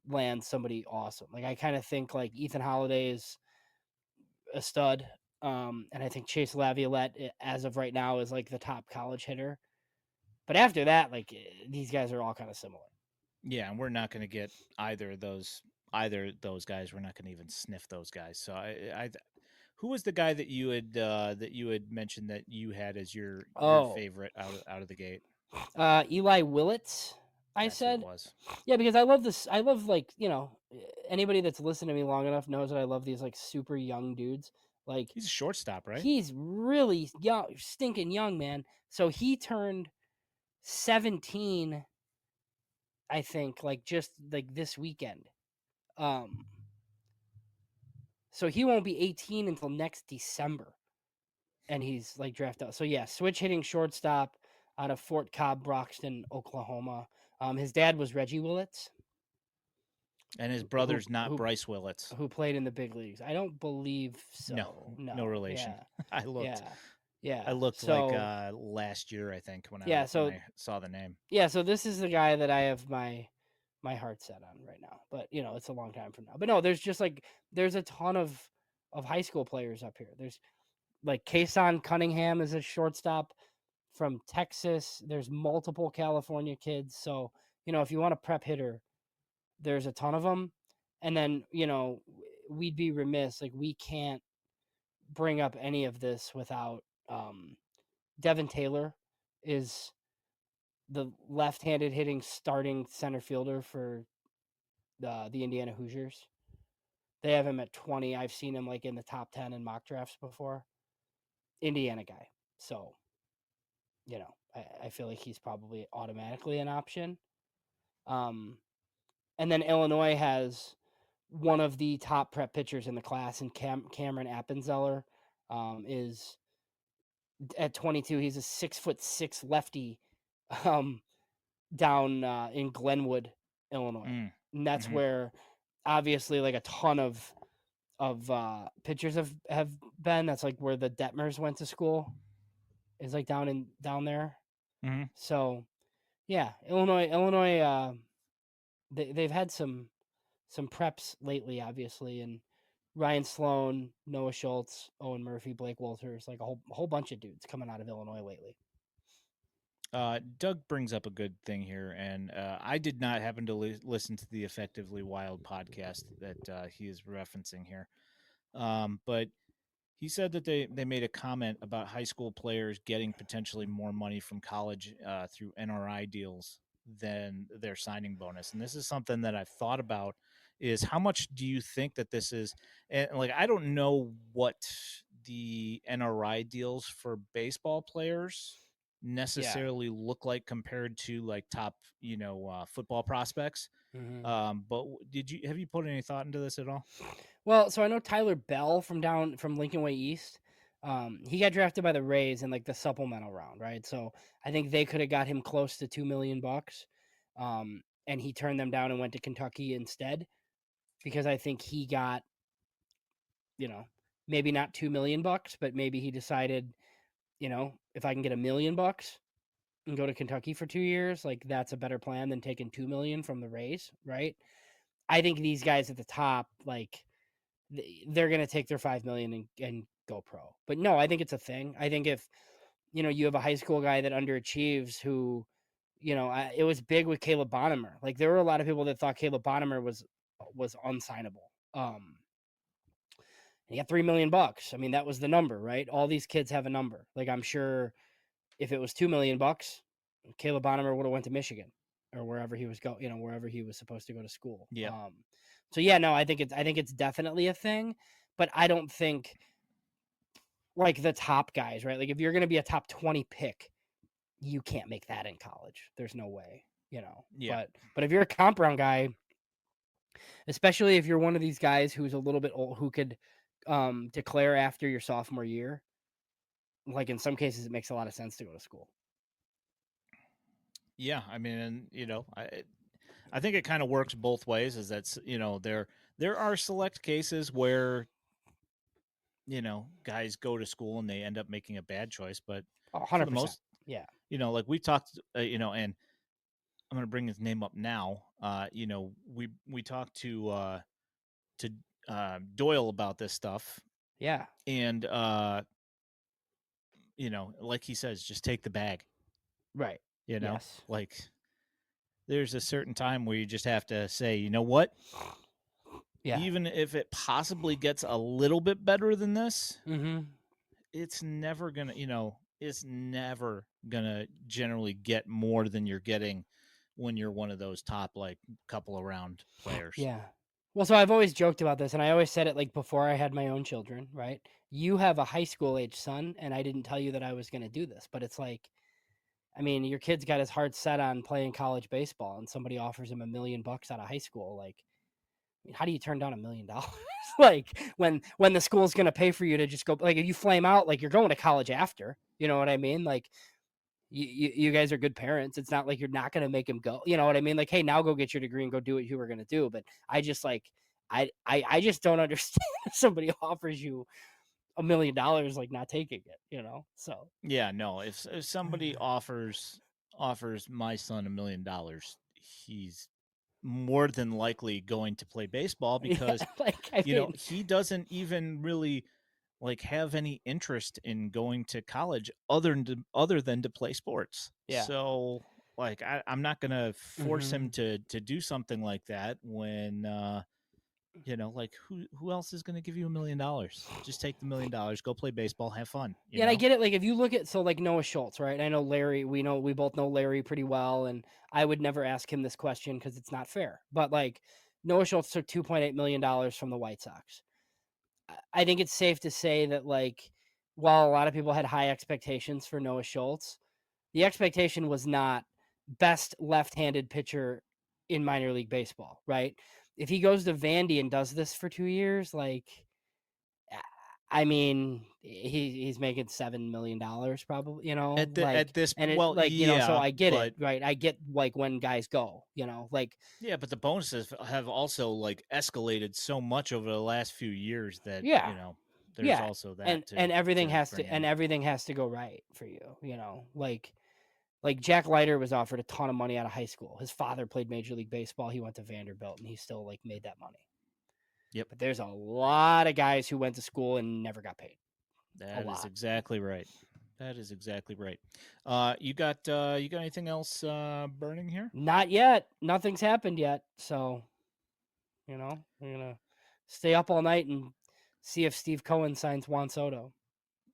[SPEAKER 2] land somebody awesome. Like I kind of think like Ethan Holiday is a stud, and I think Chase Laviolette as of right now is like the top college hitter. But after that, like these guys are all kind of similar.
[SPEAKER 1] Yeah, and we're not going to get either those guys. We're not going to even sniff those guys. So who was the guy that you had mentioned that you had as your
[SPEAKER 2] Oh,
[SPEAKER 1] favorite out of the gate?
[SPEAKER 2] Eli Willits. I
[SPEAKER 1] That's who it
[SPEAKER 2] said,
[SPEAKER 1] was.
[SPEAKER 2] yeah, because I love this. I love like anybody that's listened to me long enough knows that I love these like super young dudes. Like
[SPEAKER 1] He's a shortstop, right?
[SPEAKER 2] he's really young, stinking young, man. So he turned 17, I think, like just like this weekend. Um, so he won't be 18 until next December, and he's like drafted out. So yeah, switch hitting shortstop out of Fort Cobb, Broxton, Oklahoma. His dad was Reggie Willits,
[SPEAKER 1] And his
[SPEAKER 2] who
[SPEAKER 1] brother's not
[SPEAKER 2] who
[SPEAKER 1] Bryce Willits.
[SPEAKER 2] who played in the big leagues. I don't believe
[SPEAKER 1] No,
[SPEAKER 2] so.
[SPEAKER 1] no
[SPEAKER 2] No.
[SPEAKER 1] relation.
[SPEAKER 2] Yeah.
[SPEAKER 1] I looked.
[SPEAKER 2] Yeah.
[SPEAKER 1] I
[SPEAKER 2] Yeah.
[SPEAKER 1] looked like
[SPEAKER 2] So
[SPEAKER 1] last year, I think,
[SPEAKER 2] yeah.
[SPEAKER 1] when
[SPEAKER 2] So
[SPEAKER 1] I saw the name.
[SPEAKER 2] yeah. So this is the guy that I have my heart set on right now. But it's a long time from now. But no, there's just like there's a ton of high school players up here. There's like Kason Cunningham is a shortstop from Texas. There's multiple California kids. So if you want a prep hitter, there's a ton of them. And then we'd be remiss, like we can't bring up any of this without Devin Taylor is the left-handed hitting starting center fielder for the Indiana Hoosiers. They have him at 20. I've seen him like in the top 10 in mock drafts before. Indiana guy. So, I feel like he's probably automatically an option. Um, and then Illinois has one of the top prep pitchers in the class, and Cameron Appenzeller is at 22. He's a 6'6" lefty um, down in Glenwood, Illinois,
[SPEAKER 1] Mm.
[SPEAKER 2] and that's
[SPEAKER 1] Hmm.
[SPEAKER 2] where obviously like a ton of pitchers have been. That's like where the Detmers went to school. Is like down there.
[SPEAKER 1] Hmm.
[SPEAKER 2] So yeah, Illinois. They've had some some preps lately, obviously, and Ryan Sloan, Noah Schultz, Owen Murphy, Blake Walters, like a whole bunch of dudes coming out of Illinois lately.
[SPEAKER 1] Doug brings up a good thing here, and I did not happen to listen to the Effectively Wild podcast that he is referencing here. But he said that they made a comment about high school players getting potentially more money from college through NRI deals than their signing bonus. And this is something that I've thought about is how much do you think that this is? And like, I don't know what the NRI deals for baseball players
[SPEAKER 2] Yeah.
[SPEAKER 1] necessarily look like compared to like top, football prospects.
[SPEAKER 2] Mm-hmm.
[SPEAKER 1] But have you put any thought into this at all?
[SPEAKER 2] Well, so I know Tyler Bell from Lincoln Way East. He got drafted by the Rays in like the supplemental round, right? So I think they could have got him close to $2 million, and he turned them down and went to Kentucky instead because I think he got, maybe not $2 million, but maybe he decided, if I can get $1 million and go to Kentucky for 2 years, like that's a better plan than taking 2 million from the Rays, right? I think these guys at the top, like they're going to take their 5 million and go pro. But no, I think it's a thing. I think if you have a high school guy that underachieves who, it was big with Caleb Bonnemer. Like there were a lot of people that thought Caleb Bonnemer was unsignable. And he got $3 million. I mean, that was the number, right? All these kids have a number. Like I'm sure if it was $2 million, Caleb Bonnemer would have went to Michigan or wherever he was wherever he was supposed to go to school.
[SPEAKER 1] Yeah.
[SPEAKER 2] So yeah, no, I think it's definitely a thing, but I don't think like the top guys, right? Like if you're going to be a top 20 pick, you can't make that in college. There's no way,
[SPEAKER 1] Yeah.
[SPEAKER 2] But if you're a comp round guy, especially if you're one of these guys who's a little bit old, who could declare after your sophomore year, like in some cases, it makes a lot of sense to go to school.
[SPEAKER 1] Yeah, I mean, and I think it kind of works both ways. Is that's there are select cases where guys go to school and they end up making a bad choice, but for the
[SPEAKER 2] 100%.
[SPEAKER 1] most,
[SPEAKER 2] Yeah.
[SPEAKER 1] like we talked, and I'm going to bring his name up now. We talked to Doyle about this stuff,
[SPEAKER 2] Yeah.
[SPEAKER 1] and like he says, just take the bag.
[SPEAKER 2] Right.
[SPEAKER 1] You know,
[SPEAKER 2] Yes.
[SPEAKER 1] like there's a certain time where you just have to say, you know what,
[SPEAKER 2] Yeah.
[SPEAKER 1] even if it possibly gets a little bit better than this,
[SPEAKER 2] Mm-hmm.
[SPEAKER 1] it's never gonna generally get more than you're getting when you're one of those top like couple around players.
[SPEAKER 2] Yeah. Well, so I've always joked about this, and I always said it like before I had my own children, right? You have a high school age son, and I didn't tell you that I was going to do this, but it's like, I mean, your kid's got his heart set on playing college baseball, and somebody offers him $1 million out of high school. Like, I mean, how do you turn down $1 million? Like when the school's going to pay for you to just go, like if you flame out, like you're going to college after, you know what I mean? Like you guys are good parents. It's not like you're not going to make him go. You know what I mean? Like, hey, now go get your degree and go do what you were going to do. But I just like, I just don't understand if somebody offers you $1 million, like not taking it. So
[SPEAKER 1] Yeah, no. If somebody offers my son $1 million, he's more than likely going to play baseball
[SPEAKER 2] yeah,
[SPEAKER 1] because
[SPEAKER 2] like I mean,
[SPEAKER 1] he doesn't even really like have any interest in going to college other than to play sports.
[SPEAKER 2] yeah.
[SPEAKER 1] So like I'm not gonna force
[SPEAKER 2] Mm-hmm.
[SPEAKER 1] him to do something like that when like who else is gonna give you $1 million? Just take the $1 million, go play baseball, have fun,
[SPEAKER 2] Yeah, and I get it. Like if you look at like Noah Schultz, right? I know Larry. We both know Larry pretty well, and I would never ask him this question because it's not fair. But like Noah Schultz took $2.8 million from the White Sox. I think it's safe to say that like while a lot of people had high expectations for Noah Schultz, the expectation was not best left-handed pitcher in minor league baseball, right? If he goes to Vandy and does this for 2 years, like I mean, he's making $7 million probably,
[SPEAKER 1] at
[SPEAKER 2] like,
[SPEAKER 1] this
[SPEAKER 2] and it
[SPEAKER 1] well,
[SPEAKER 2] like, so
[SPEAKER 1] yeah,
[SPEAKER 2] I get it,
[SPEAKER 1] but
[SPEAKER 2] right? I get like when guys go, like,
[SPEAKER 1] yeah, but the bonuses have also like escalated so much over the last few years that
[SPEAKER 2] yeah,
[SPEAKER 1] there's
[SPEAKER 2] yeah,
[SPEAKER 1] also that
[SPEAKER 2] and
[SPEAKER 1] to
[SPEAKER 2] everything has
[SPEAKER 1] bring
[SPEAKER 2] to
[SPEAKER 1] in.
[SPEAKER 2] go right for you, like Like Jack Leiter was offered a ton of money out of high school. His father played Major League Baseball. He went to Vanderbilt, and he still like made that money.
[SPEAKER 1] Yep.
[SPEAKER 2] But there's a lot of guys who went to school and never got paid. A
[SPEAKER 1] That is
[SPEAKER 2] lot.
[SPEAKER 1] exactly right. That is exactly right. You got anything else burning here?
[SPEAKER 2] Not yet. Nothing's happened yet. So, we're gonna stay up all night and see if Steve Cohen signs Juan Soto.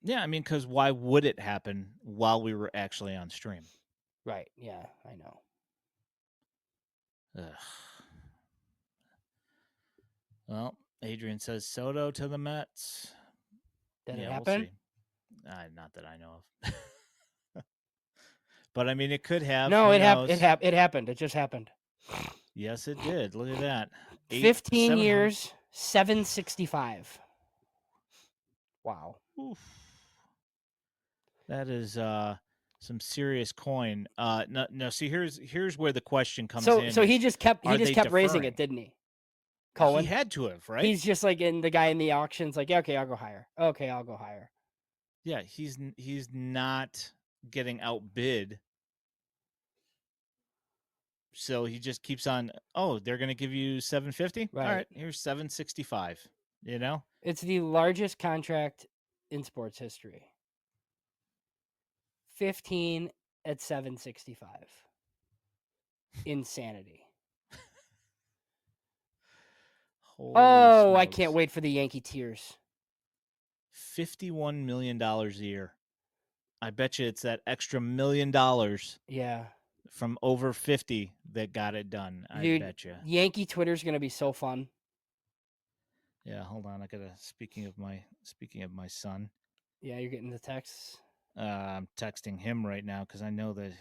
[SPEAKER 1] Yeah, I mean, because why would it happen while we were actually on stream?
[SPEAKER 2] Right. Yeah, I know.
[SPEAKER 1] Ugh. Well, Adrian says Soto to the Mets.
[SPEAKER 2] Did it
[SPEAKER 1] Yeah, we'll
[SPEAKER 2] happen?
[SPEAKER 1] see. Not that I know of. But I mean, it could have.
[SPEAKER 2] No,
[SPEAKER 1] Who
[SPEAKER 2] it happened.
[SPEAKER 1] knows?
[SPEAKER 2] It happened. It just happened.
[SPEAKER 1] Yes, it did. Look at that.
[SPEAKER 2] 15
[SPEAKER 1] 700.
[SPEAKER 2] years, 765. Wow.
[SPEAKER 1] Oof. That is some serious coin. No. See, here's where the question comes
[SPEAKER 2] So
[SPEAKER 1] in:
[SPEAKER 2] he
[SPEAKER 1] is
[SPEAKER 2] just kept
[SPEAKER 1] are they
[SPEAKER 2] raising
[SPEAKER 1] deferring?
[SPEAKER 2] it, didn't he?
[SPEAKER 1] He
[SPEAKER 2] Cohen.
[SPEAKER 1] had to have, right?
[SPEAKER 2] He's just like in the guy in the auctions, like, yeah, okay, I'll go higher. Okay, I'll go higher.
[SPEAKER 1] Yeah, he's not getting outbid, so he just keeps on. Oh, they're going to give you 750. All
[SPEAKER 2] Right.
[SPEAKER 1] right, here's 765. You know,
[SPEAKER 2] It's the largest contract in sports history. 15 at 765. Insanity.
[SPEAKER 1] holy
[SPEAKER 2] Oh, I can't
[SPEAKER 1] smokes!
[SPEAKER 2] wait for the Yankee tears.
[SPEAKER 1] $51 million a year. I bet you it's that extra $1 million
[SPEAKER 2] Yeah.
[SPEAKER 1] from over 50 that got it done. I
[SPEAKER 2] Dude,
[SPEAKER 1] bet you.
[SPEAKER 2] Yankee Twitter's going to be so fun.
[SPEAKER 1] Yeah, hold on. I gotta. Speaking of my son,
[SPEAKER 2] Yeah, you're getting the texts.
[SPEAKER 1] I'm texting him right now because I know that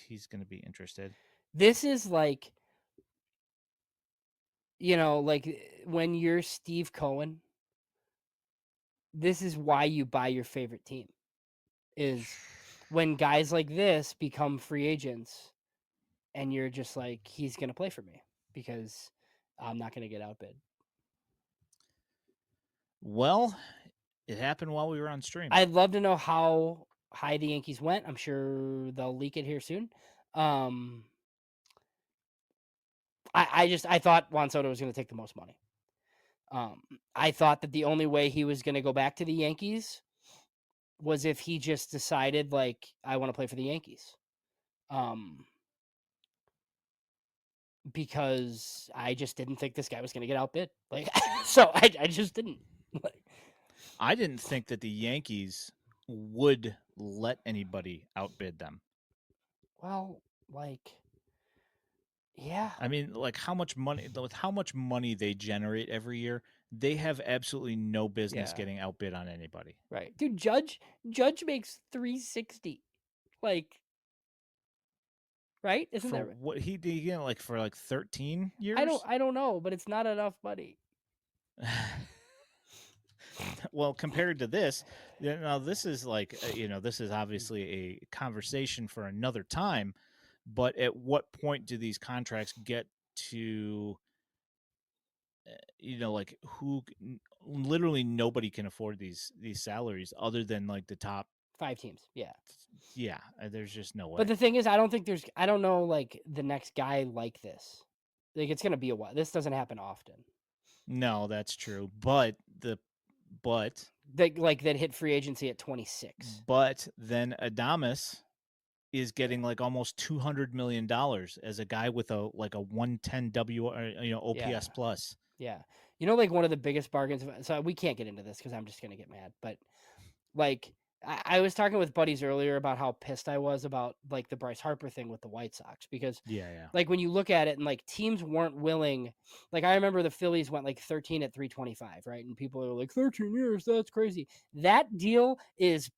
[SPEAKER 1] he's gonna be interested.
[SPEAKER 2] This is like, like when you're Steve Cohen, this is why you buy your favorite team. Is when guys like this become free agents and you're just like, he's going to play for me because I'm not going to get outbid.
[SPEAKER 1] Well, it happened while we were on stream.
[SPEAKER 2] I'd love to know how high the Yankees went. I'm sure they'll leak it here soon. I thought Juan Soto was going to take the most money. I thought that the only way he was going to go back to the Yankees was if he just decided, like, I want to play for the Yankees. Because I just didn't think this guy was going to get outbid. Like, so I just didn't.
[SPEAKER 1] I didn't think that the Yankees would let anybody outbid them.
[SPEAKER 2] Well, like, yeah.
[SPEAKER 1] I mean, like how much money with how much money they generate every year, they have absolutely no business
[SPEAKER 2] Yeah.
[SPEAKER 1] getting outbid on anybody.
[SPEAKER 2] Right. Dude, Judge makes 360. Like, right? Isn't
[SPEAKER 1] For
[SPEAKER 2] that right?
[SPEAKER 1] what he did, like for like 13 years.
[SPEAKER 2] I don't know, but it's not enough money.
[SPEAKER 1] Well, compared to this, now this is like this is obviously a conversation for another time. But at what point do these contracts get to like who literally nobody can afford these salaries other than like the top
[SPEAKER 2] 5 teams. Yeah.
[SPEAKER 1] yeah, there's just no
[SPEAKER 2] But
[SPEAKER 1] way.
[SPEAKER 2] the thing is, I don't know, like, the next guy like this. Like, it's going to be a while. This doesn't happen often.
[SPEAKER 1] No, that's true. But
[SPEAKER 2] That hit free agency at 26.
[SPEAKER 1] then Adamas is getting like almost $200 million as a guy with a 110 OPS
[SPEAKER 2] Yeah.
[SPEAKER 1] plus.
[SPEAKER 2] Yeah. Like one of the biggest bargains. So we can't get into this because I'm just going to get mad. But like, I was talking with buddies earlier about how pissed I was about like the Bryce Harper thing with the White Sox because
[SPEAKER 1] Yeah.
[SPEAKER 2] like when you look at it and like teams weren't willing, like I remember the Phillies went like 13 at 325, right? And people are like 13 years, that's crazy. That deal is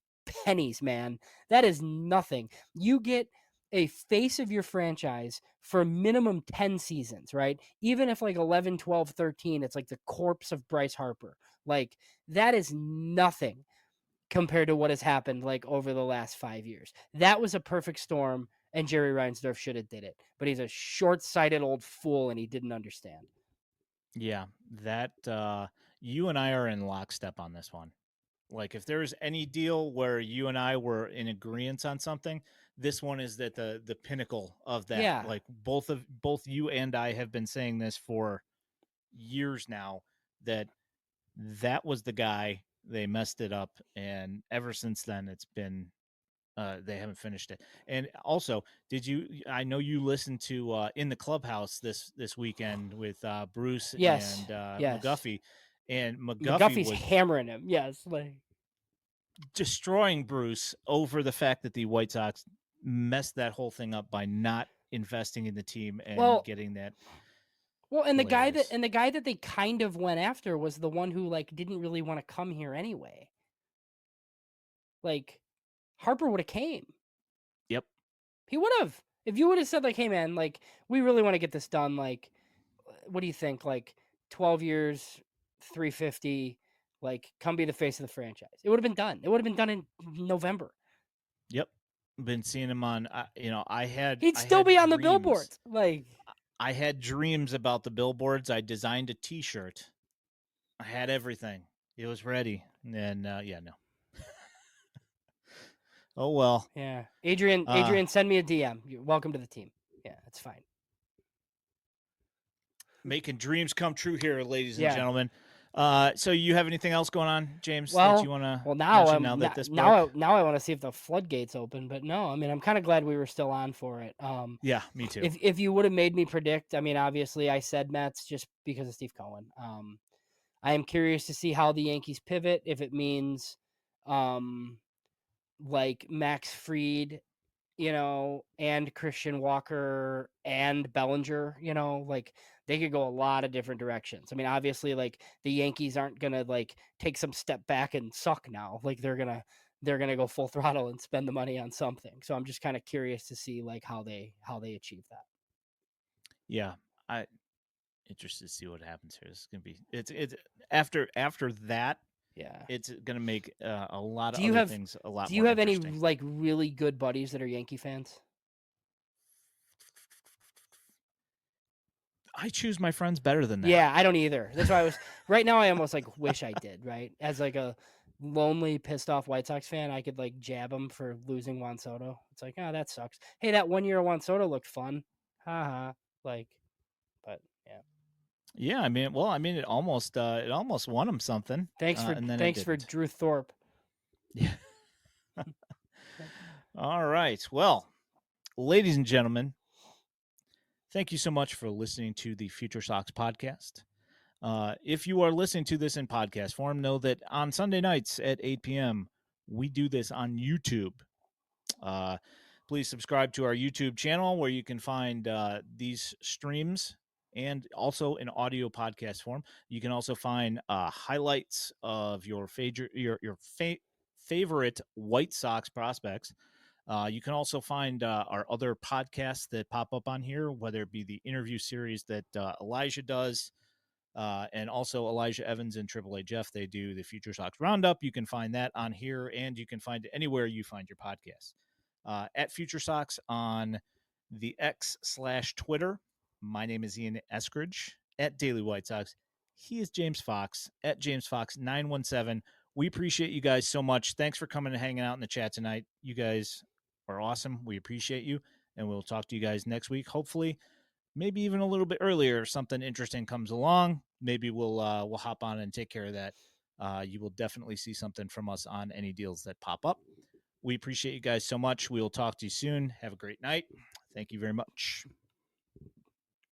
[SPEAKER 2] pennies, man. That is nothing. You get a face of your franchise for minimum 10 seasons, right? Even if like 11, 12, 13, it's like the corpse of Bryce Harper. Like that is nothing compared to what has happened like over the last 5 years. That was a perfect storm, and Jerry Reinsdorf should have did it. But he's a short-sighted old fool, and he didn't understand.
[SPEAKER 1] Yeah, that you and I are in lockstep on this one. Like if there's any deal where you and I were in agreement on something, this one is that the pinnacle of that.
[SPEAKER 2] Yeah.
[SPEAKER 1] Like both you and I have been saying this for years now, that that was the guy. They messed it up, and ever since then it's been they haven't finished it. And also, did you? I know you listened to In the Clubhouse this weekend with Bruce
[SPEAKER 2] Yes.
[SPEAKER 1] and
[SPEAKER 2] Yes.
[SPEAKER 1] McGuffey, and McGuffey
[SPEAKER 2] McGuffey's
[SPEAKER 1] was
[SPEAKER 2] hammering him. Yes. Like,
[SPEAKER 1] destroying Bruce over the fact that the White Sox messed that whole thing up by not investing in the team and
[SPEAKER 2] well,
[SPEAKER 1] getting that.
[SPEAKER 2] well,
[SPEAKER 1] Hilarious.
[SPEAKER 2] and the guy that they kind of went after was the one who like didn't really want to come here anyway. Like Harper would have came.
[SPEAKER 1] Yep.
[SPEAKER 2] He would have. If you would have said like, "Hey man, like we really want to get this done. Like, what do you think? Like 12 years, 350, like come be the face of the franchise." It would have been done. It would have been done in November.
[SPEAKER 1] Yep. Been seeing him on.
[SPEAKER 2] He'd
[SPEAKER 1] I
[SPEAKER 2] still
[SPEAKER 1] had
[SPEAKER 2] be on the
[SPEAKER 1] dreams.
[SPEAKER 2] billboards. Like,
[SPEAKER 1] I had dreams about the billboards. I designed a T-shirt. I had everything. It was ready, and yeah, no. Oh well.
[SPEAKER 2] yeah.
[SPEAKER 1] Uh,
[SPEAKER 2] Adrian, send me a DM. You're welcome to the team. Yeah, it's fine.
[SPEAKER 1] Making dreams come true here, ladies and
[SPEAKER 2] Yeah.
[SPEAKER 1] gentlemen. So you have anything else going on, James, that you
[SPEAKER 2] Well,
[SPEAKER 1] want to
[SPEAKER 2] well now
[SPEAKER 1] mention now
[SPEAKER 2] I'm
[SPEAKER 1] that this broke?
[SPEAKER 2] now I want to see if the floodgates open, but no, I mean I'm kind of glad we were still on for it.
[SPEAKER 1] Yeah, me too.
[SPEAKER 2] If you would have made me predict, I mean obviously I said Mets just because of Steve Cohen. I am curious to see how the Yankees pivot, if it means um like Max Fried, and Christian Walker and Bellinger, like they could go a lot of different directions. I mean, obviously, like the Yankees aren't gonna like take some step back and suck now. Like they're gonna go full throttle and spend the money on something. So I'm just kind of curious to see like how they achieve that.
[SPEAKER 1] Yeah, I interested to see what happens here. It's gonna be it's after that,
[SPEAKER 2] Yeah.
[SPEAKER 1] it's gonna make a lot of
[SPEAKER 2] Do you
[SPEAKER 1] other
[SPEAKER 2] have
[SPEAKER 1] things a lot
[SPEAKER 2] do you
[SPEAKER 1] more
[SPEAKER 2] have any
[SPEAKER 1] interesting.
[SPEAKER 2] like really good buddies that are Yankee fans?
[SPEAKER 1] I choose my friends better than that.
[SPEAKER 2] Yeah, I don't either. That's why I was right now. I almost like wish I did. Right, as like a lonely, pissed off White Sox fan, I could like jab him for losing Juan Soto. It's like, oh, that sucks. Hey, that 1 year Juan Soto looked fun. Haha. Like, but yeah.
[SPEAKER 1] Yeah, it almost won him something, and then it
[SPEAKER 2] Thanks for
[SPEAKER 1] didn't.
[SPEAKER 2] Drew Thorpe.
[SPEAKER 1] Yeah. All right. Well, ladies and gentlemen, thank you so much for listening to the Future Sox podcast. If you are listening to this in podcast form, know that on Sunday nights at 8 p.m., we do this on YouTube. Uh, please subscribe to our YouTube channel where you can find these streams and also in audio podcast form. You can also find highlights of your favorite White Sox prospects. You can also find our other podcasts that pop up on here, whether it be the interview series that Elijah does, and also Elijah Evans and Triple A Jeff. They do the Future Sox Roundup. You can find that on here, and you can find it anywhere you find your podcast. At Future Sox on the X/Twitter. My name is Ian Eskridge at Daily White Sox. He is James Fox at James Fox 917. We appreciate you guys so much. Thanks for coming and hanging out in the chat tonight. You guys are awesome. We appreciate you, and we'll talk to you guys next week. Hopefully, maybe even a little bit earlier, something interesting comes along. Maybe we'll hop on and take care of that. You will definitely see something from us on any deals that pop up. We appreciate you guys so much. We will talk to you soon. Have a great night. Thank you very much.